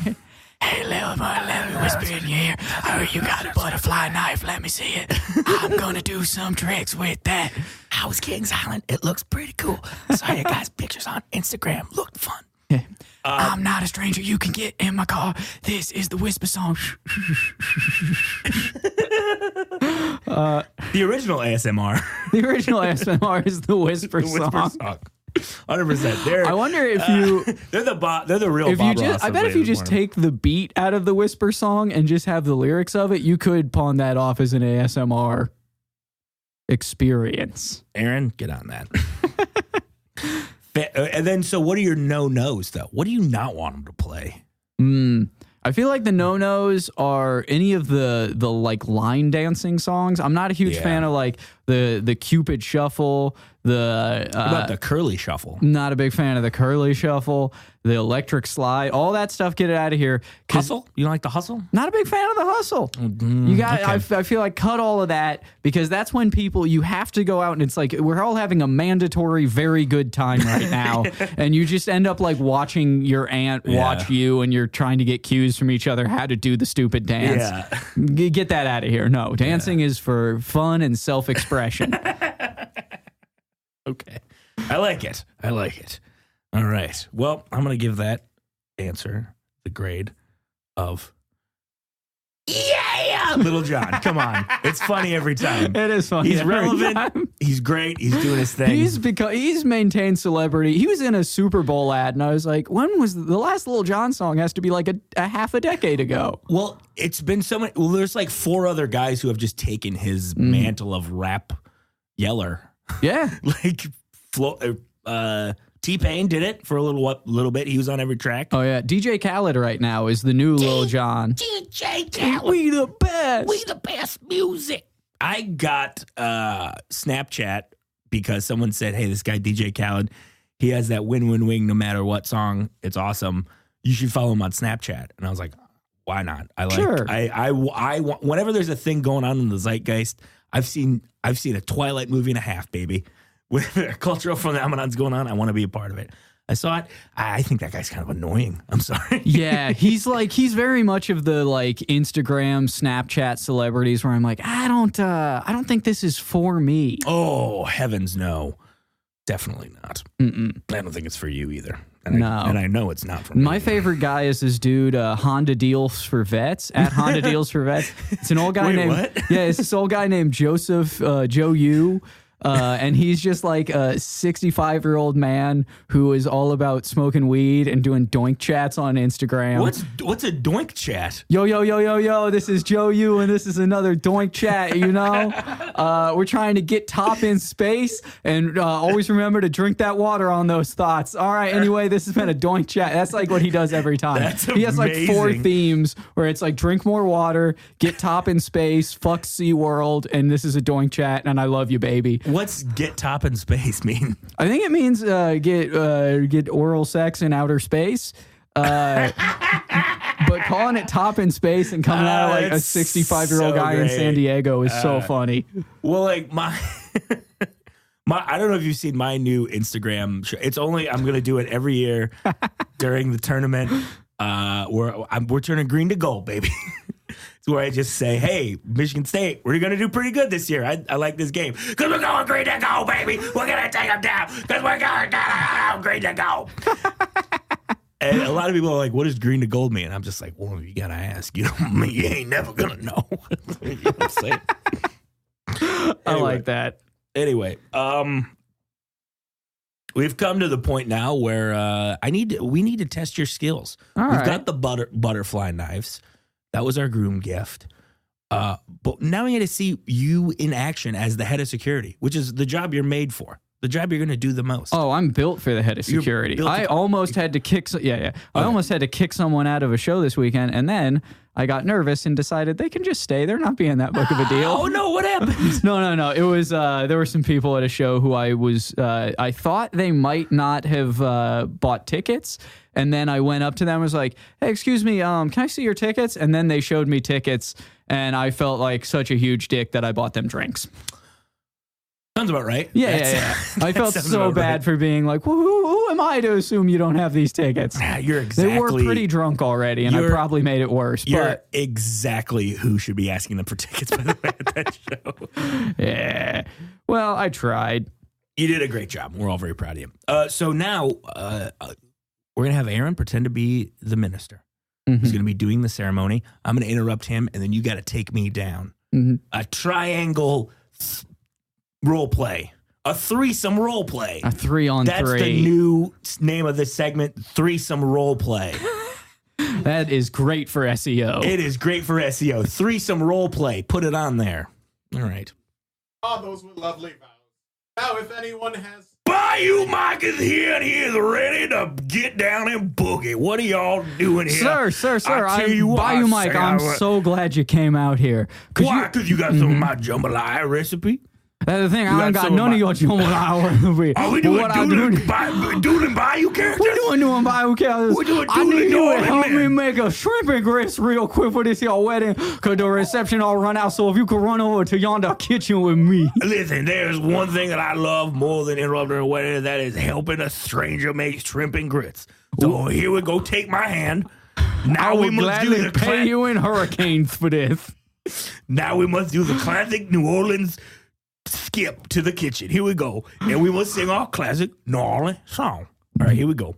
Hey, little boy, let me whisper in your ear. Oh, you got a butterfly knife. Let me see it. I'm going to do some tricks with that. How was Kings Island? It looks pretty cool. I saw you guys' pictures on Instagram. Looked fun. Yeah. I'm not a stranger. You can get in my car. This is the Whisper song. The original ASMR. The original ASMR is the Whisper song. 100%. I wonder if you they're the real Bob Ross. I bet if you just take the beat out of the Whisper song and just have the lyrics of it, you could pawn that off as an ASMR experience. Aaron, get on that. And then, so what are your no-nos, though? What do you not want them to play? I feel like the no-nos are any of the like line dancing songs. I'm not a huge fan of like the Cupid Shuffle, what about the Curly Shuffle? Not a big fan of the Curly Shuffle, the Electric Slide, all that stuff. Get it out of here. Hustle? You don't like the Hustle? Not a big fan of the Hustle. You got. Okay. I feel like cut all of that because that's when you have to go out and it's like we're all having a mandatory very good time right now, and you just end up like watching your aunt watch you, and you're trying to get cues from each other how to do the stupid dance. Yeah. Get that out of here. No, dancing is for fun and self-expression. Okay. I like it. All right. Well, I'm going to give that answer the grade of Little John. Come on. It's funny every time. It is funny. He's relevant. Time. He's great. He's doing his thing. He's maintained celebrity. He was in a Super Bowl ad, and I was like, when was the last Little John song? Has to be like a half a decade ago. Well, it's been so many. Well, there's like 4 other guys who have just taken his mantle of rap yeller. Yeah. Like T-Pain did it for a little bit. He was on every track. Oh, yeah. DJ Khaled right now is the new Lil Jon. DJ Khaled. We the best. We the best music. I got Snapchat because someone said, hey, this guy DJ Khaled, he has that win-win-wing no matter what song. It's awesome. You should follow him on Snapchat. And I was like, why not? Sure. I want, whenever there's a thing going on in the zeitgeist, I've seen a Twilight movie and a half, baby. With a cultural phenomenon's going on, I want to be a part of it. I saw it. I think that guy's kind of annoying. I'm sorry. Yeah, he's very much of the like Instagram, Snapchat celebrities where I'm like, I don't think this is for me. Oh, heavens no. Definitely not. Mm-mm. I don't think it's for you either. And I know it's not for me. My favorite guy is this dude, Honda Deals for Vets, at Honda Deals for Vets. It's an old guy what? Yeah, it's this old guy named Joseph Joe Yu. and he's just like a 65-year-old man who is all about smoking weed and doing doink chats on Instagram. What's a doink chat? Yo, yo, yo, yo, yo, this is Joe Yu, and this is another doink chat, you know? We're trying to get top in space, and always remember to drink that water on those thoughts. All right, anyway, this has been a doink chat. That's like what he does every time. He has like 4 themes where it's like drink more water, get top in space, fuck SeaWorld, and this is a doink chat, and I love you, baby. What's get top in space mean? I think it means get oral sex in outer space. But calling it top in space and coming out of like a 65-year-old guy in San Diego is so funny. Well, like my I don't know if you've seen my new Instagram show. It's only I'm gonna do it every year during the tournament. We're turning green to gold, baby. It's where I just say, hey, Michigan State, we're going to do pretty good this year. I like this game. Because we're going green to gold, baby. We're going to take them down. Because we're going green to gold. And a lot of people are like, what does green to gold mean? I'm just like, well, you got to ask. You know, you ain't never going to know. You know what I'm saying? I like that. Anyway, we've come to the point now where we need to test your skills. We've got the butterfly knives. That was our groom gift. But now we get to see you in action as the head of security, which is the job you're made for. The job you're going to do the most. Oh, I'm built for the head of security. I almost had to kick. I almost had to kick someone out of a show this weekend, and then I got nervous and decided they can just stay. They're not being that big of a deal. Oh no! What happened? No. It was there were some people at a show who I thought they might not have bought tickets, and then I went up to them and was like, "Hey, excuse me, can I see your tickets?" And then they showed me tickets, and I felt like such a huge dick that I bought them drinks. Sounds about right. Yeah. I felt so bad for being like, well, who am I to assume you don't have these tickets? They were pretty drunk already, and I probably made it worse. You're exactly who should be asking them for tickets, by the way, at that show. Yeah. Well, I tried. You did a great job. We're all very proud of you. So now we're going to have Aaron pretend to be the minister. Mm-hmm. He's going to be doing the ceremony. I'm going to interrupt him, and then you got to take me down. Mm-hmm. A triangle role play, a threesome role play, a 3-on-3. That's the new name of this segment, threesome role play. That is great for SEO. It is great for SEO. Threesome role play. Put it on there. All right. Oh, those were lovely vows. Now, if anyone has... Bayou Mike is here and he is ready to get down and boogie. What are y'all doing here? Sir, Bayou Mike, I'm so glad you came out here. Why? Because you got some of my jambalaya recipe? That's the thing. I don't got none of your jambalaya recipe. Are we doing dueling Bayou characters? We're doing Bayou characters. We're doing I need you to help me men. make a shrimp and grits real quick for this here wedding, because the reception all run out. So if you could run over to yonder kitchen with me. Listen, there's one thing that I love more than interrupting a wedding, and that is helping a stranger make shrimp and grits. So here we go. Take my hand. Now we must pay you in hurricanes for this. Now we must do the classic New Orleans skip to the kitchen. Here we go. And we must sing our classic New Orleans song. All right, here we go.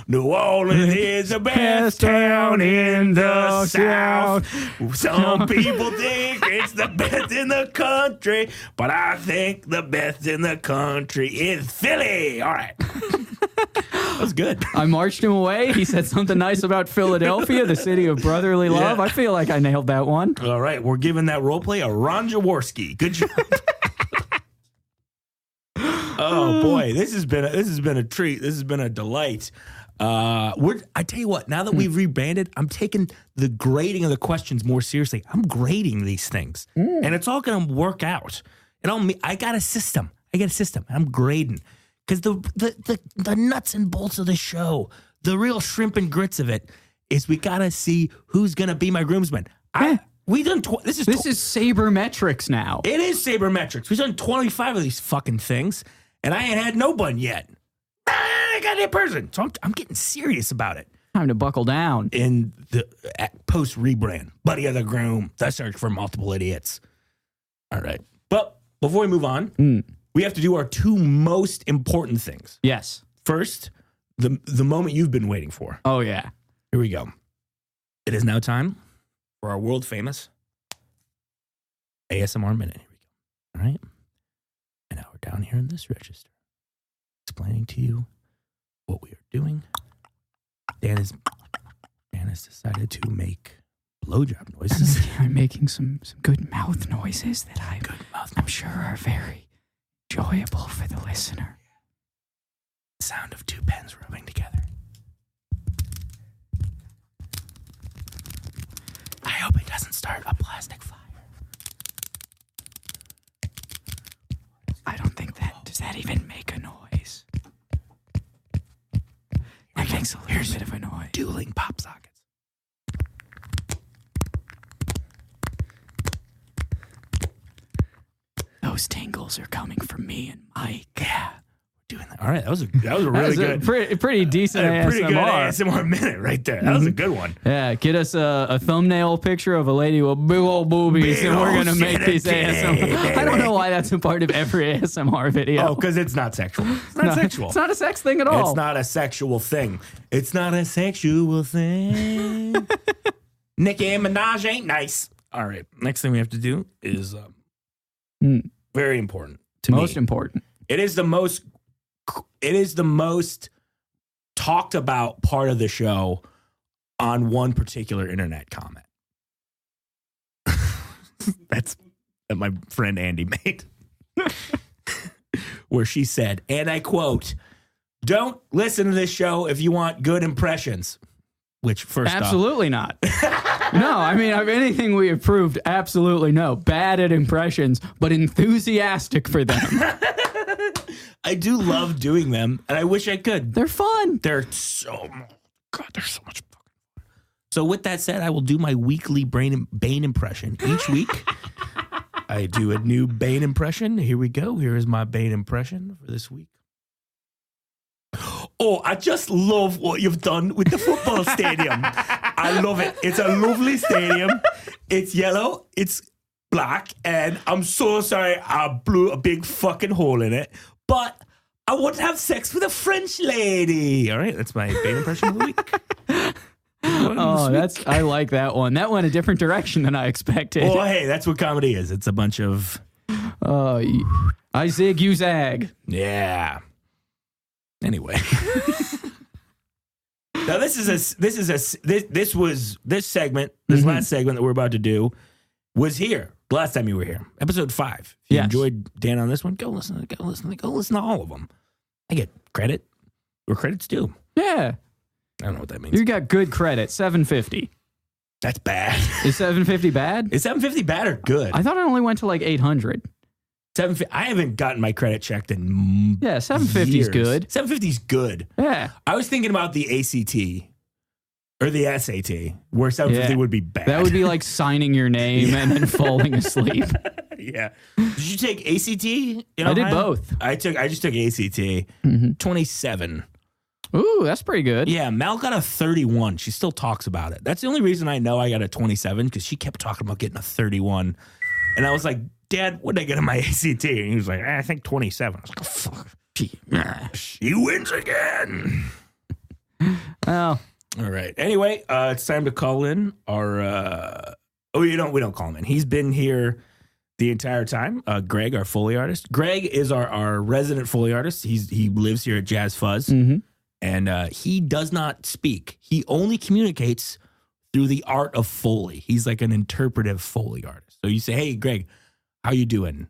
New Orleans is the best town in the South. Some people think it's the best in the country, but I think the best in the country is Philly. All right. That was good. I marched him away. He said something nice about Philadelphia, the city of brotherly love. Yeah. I feel like I nailed that one. All right, we're giving that role play a Ron Jaworski. Good job. Oh boy, this has been a treat. This has been a delight. I tell you what, now that we've rebranded, I'm taking the grading of the questions more seriously. I'm grading these things, and it's all going to work out. I got a system. And I'm grading because the nuts and bolts of the show, the real shrimp and grits of it, is we got to see who's going to be my groomsman. We done this is sabermetrics now. It is sabermetrics. We've done 25 of these fucking things, and I ain't had no bun yet. I got that person, so I'm getting serious about it. Time to buckle down. In the post rebrand, Buddy of the Groom, the search for multiple idiots. All right, but before we move on, we have to do our 2 most important things. Yes. First, the moment you've been waiting for. Oh yeah. Here we go. It is now time for our world famous ASMR minute. Here we go. All right. And down here in this register, explaining to you what we are doing. Dan has decided to make blowjob noises. I'm making some good mouth noises that I'm sure are very enjoyable for the listener. The sound of two pens rubbing together. I hope it doesn't start a plastic fire. I don't think that... Does that even make a noise? That makes a little bit of a noise. Dueling pop sockets. Those tingles are coming from me and Mike. Yeah. Doing that. All right, that was a really good, pretty decent ASMR. Pretty good ASMR minute right there. That was a good one. Yeah, get us a thumbnail picture of a lady with big old boobies, and we're gonna make these ASMR. I don't know why that's a part of every ASMR video. Oh, because it's not sexual. It's not sexual. It's not a sex thing at all. It's not a sexual thing. It's not a sexual thing. Nicki Minaj ain't nice. All right, next thing we have to do is very important to me. Most important. It is the most talked about part of the show on one particular internet comment. That my friend Andy made. Where she said, and I quote, "Don't listen to this show if you want good impressions." Which, first absolutely not. No, I mean, of anything we have proved, absolutely no. Bad at impressions, but enthusiastic for them. I do love doing them, and I wish I could. They're fun. They're so much fun. So with that said, I will do my weekly Bane impression. Each week, I do a new Bane impression. Here we go. Here is my Bane impression for this week. Oh, I just love what you've done with the football stadium. I love it. It's a lovely stadium. It's yellow. It's black. And I'm so sorry I blew a big fucking hole in it. But I want to have sex with a French lady. All right, that's my Bane impression of the week. I like that one. That went a different direction than I expected. Well, hey, that's what comedy is. It's a bunch of... I zig, you zag. Yeah. Anyway. Now this segment, this last segment that we're about to do was here. The last time you were here. Episode 5. If you enjoyed Dan on this one, go listen to all of them. I get credit where credit's due. Yeah. I don't know what that means. You got good credit, $750. That's bad. Is $750 bad? Is $750 bad or good? I thought it only went to like $800. $750. I haven't gotten my credit checked in $750 is good. $750 is good. Yeah. I was thinking about the ACT or the SAT, where $750 would be bad. That would be like signing your name and then falling asleep. Yeah. Did you take ACT? I did both. I just took ACT. 27. Ooh, that's pretty good. Yeah, Mel got a 31. She still talks about it. That's the only reason I know I got a 27, because she kept talking about getting a 31. And I was like, Dad, what did I get on my ACT? And he was like, I think 27. I was like, oh, fuck. She wins again. Oh. All right. Anyway, it's time to call in our... we don't call him in. He's been here the entire time. Greg, our Foley artist. Greg is our resident Foley artist. He lives here at Jazz Fuzz. Mm-hmm. And he does not speak. He only communicates through the art of Foley. He's like an interpretive Foley artist. So you say, hey, Greg, how you doing?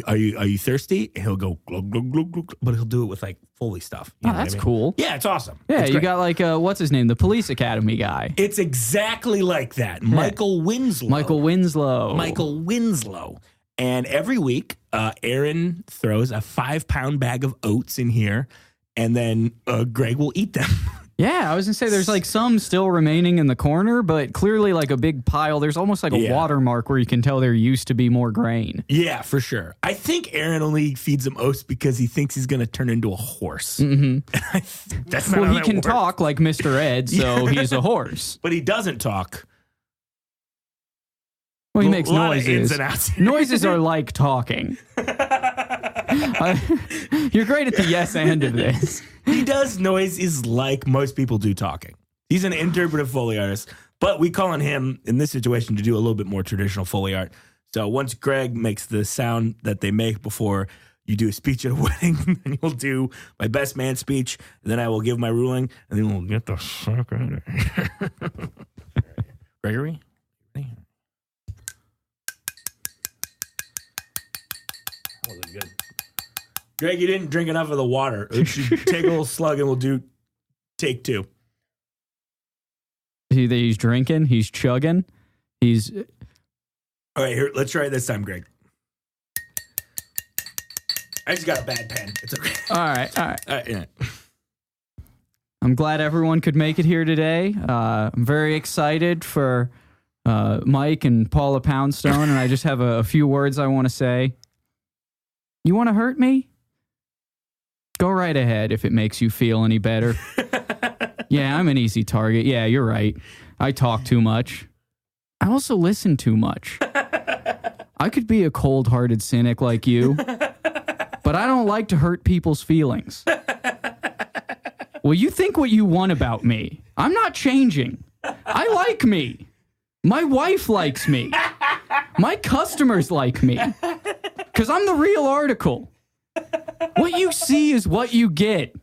Are you thirsty? And he'll go glug, glug, glug, glug, but he'll do it with like Foley stuff. You know that's cool. Yeah, it's awesome. Yeah, it's you got like, what's his name? The Police Academy guy. It's exactly like that. Yeah. Michael Winslow. Michael Winslow. And every week, Aaron throws a 5-pound bag of oats in here, and then Greg will eat them. Yeah, I was going to say there's like some still remaining in the corner, but clearly like a big pile. There's almost like a watermark where you can tell there used to be more grain. Yeah, for sure. I think Aaron only feeds him oats because he thinks he's going to turn into a horse. Mm-hmm. That's not how he can talk like Mr. Ed, so he's a horse. But he doesn't talk. Well, he makes noises. Noises are like talking. You're great at the yes and of this. He does noises like most people do talking. He's an interpretive Foley artist, but we call on him in this situation to do a little bit more traditional Foley art. So once Greg makes the sound that they make before You do a speech at a wedding, and you'll do my best man speech, and then I will give my ruling, and then we'll get the fuck out of here. Gregory? That wasn't good. Greg, you didn't drink enough of the water. Take a little slug, and we'll do take 2. He's drinking, he's chugging, he's... All right, here, let's try it this time, Greg. I just got a bad pen. It's okay. All right. Yeah. I'm glad everyone could make it here today. I'm very excited for Mike and Paula Poundstone, and I just have a few words I want to say. You want to hurt me? Go right ahead if it makes you feel any better. Yeah, I'm an easy target. Yeah, you're right. I talk too much. I also listen too much. I could be a cold-hearted cynic like you, but I don't like to hurt people's feelings. Well, you think what you want about me. I'm not changing. I like me. My wife likes me. My customers like me. Because I'm the real article. What you see is what you get.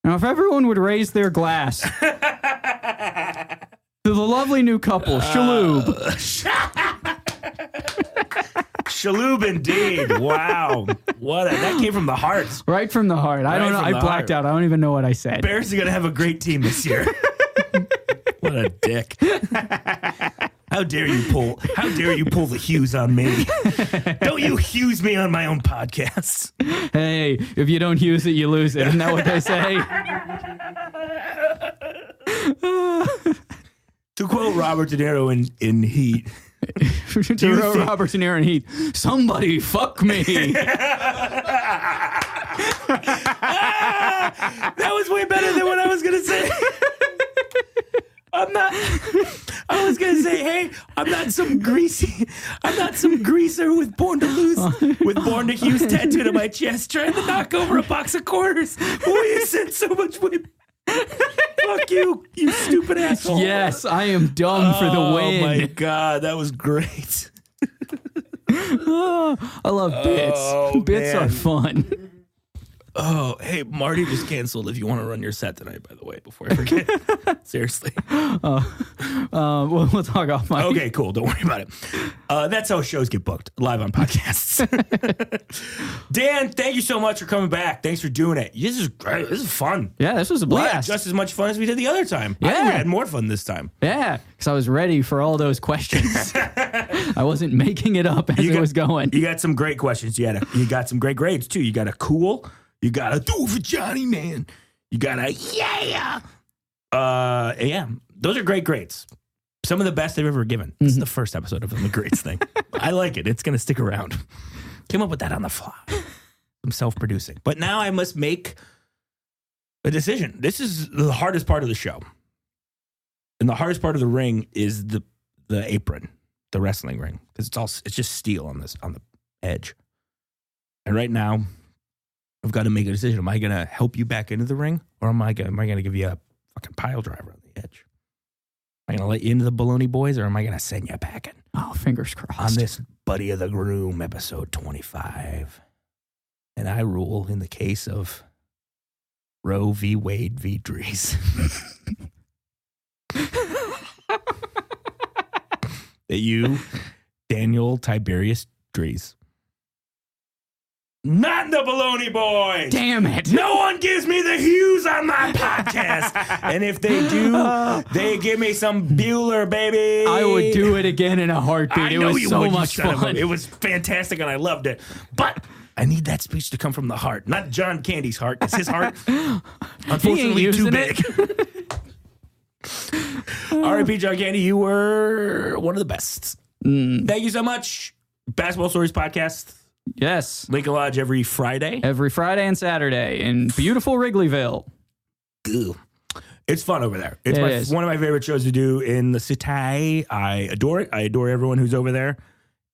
Now, if everyone would raise their glass to the lovely new couple, Shalhoub. Shalhoub indeed. Wow. That came from the heart. Right from the heart. I don't know. I blacked out. I don't even know what I said. Bears are going to have a great team this year. What a dick. How dare you pull the Hughes on me? Don't you Hughes me on my own podcast. Hey, if you don't use it, you lose it. Isn't that what they say? To quote Robert De Niro in Heat. Robert De Niro in Heat. Somebody fuck me. That was way better than what I was going to say. I was going to say, hey, I'm not some greaser with Born to Hughes tattooed on my chest trying to knock over a box of quarters. Boy, you said so much way. Fuck you, you stupid asshole. Yes, I am dumb for the win. Oh my God, that was great. I love bits. Bits are fun. Oh, hey, Marty just canceled if you want to run your set tonight, by the way, before I forget. Seriously. We'll talk off my... Okay, cool. Don't worry about it. That's how shows get booked, live on podcasts. Dan, thank you so much for coming back. Thanks for doing it. This is great. This is fun. Yeah, this was a We had blast. just as much fun as we did the other time. Yeah. I think we had more fun this time. Yeah, because I was ready for all those questions. I wasn't making it up as it was going. You got some great questions. You got some great grades, too. You got a cool... You got to do it for Johnny, man. You got to, yeah. Those are great grades. Some of the best I've ever given. This is the first episode of the grades thing. I like it. It's going to stick around. Came up with that on the fly. I'm self-producing. But now I must make a decision. This is the hardest part of the show. And the hardest part of the ring is the apron, the wrestling ring. Because it's just steel on the edge. And right now... I've got to make a decision. Am I going to help you back into the ring, or am I going to give you a fucking pile driver on the edge? Am I going to let you into the Bologna Boys, or am I going to send you packing? Oh, fingers crossed. On this Buddy of the Groom, episode 25. And I rule in the case of Roe v. Wade v. Drees. That you, Daniel Tiberius Drees, not the Bologna Boys. Damn it. No one gives me the Hughes on my podcast. And if they do, they give me some Bueller, baby. I would do it again in a heartbeat. It was so much fun. It was fantastic, and I loved it. But I need that speech to come from the heart, not John Candy's heart, because his heart, unfortunately, too big. R.I.P. John Candy, you were one of the best. Thank you so much. Basketball Stories Podcast. Yes. Lincoln Lodge every Friday. Every Friday and Saturday in beautiful Wrigleyville. Ew. It's fun over there. It's one of my favorite shows to do in the city. I adore it. I adore everyone who's over there.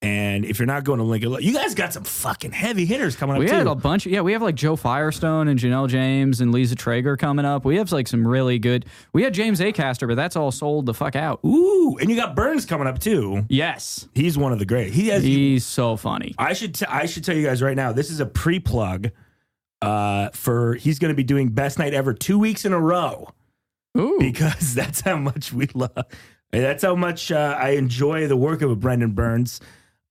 And if you're not going to Lincoln, you guys got some fucking heavy hitters coming up We too. had a bunch. We have like Joe Firestone and Janelle James and Lisa Traeger coming up. We have like some really good. We had James Acaster, but that's all sold the fuck out. Ooh, and you got Burns coming up too. Yes, He's one of the great. He's so funny. I should tell you guys right now. This is a pre-plug for he's going to be doing Best Night Ever 2 weeks in a row. Ooh, Because that's how much we love. That's how much I enjoy the work of Brendan Burns.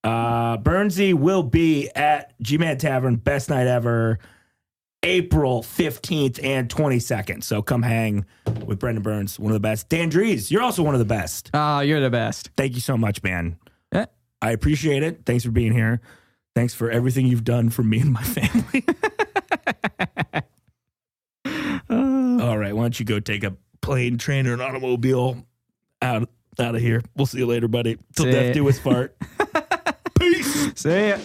Burnsy will be at Gman Tavern, Best Night Ever, April 15th and 22nd. So come hang with Brendan Burns, one of the best. Dan Drees, you're also one of the best. you're the best. Thank you so much, man. Yeah. I appreciate it. Thanks for being here. Thanks for everything you've done for me and my family. All right, why don't you go take a plane, train, or an automobile out of here. We'll see you later, buddy. Till death do us part. Peace. See ya.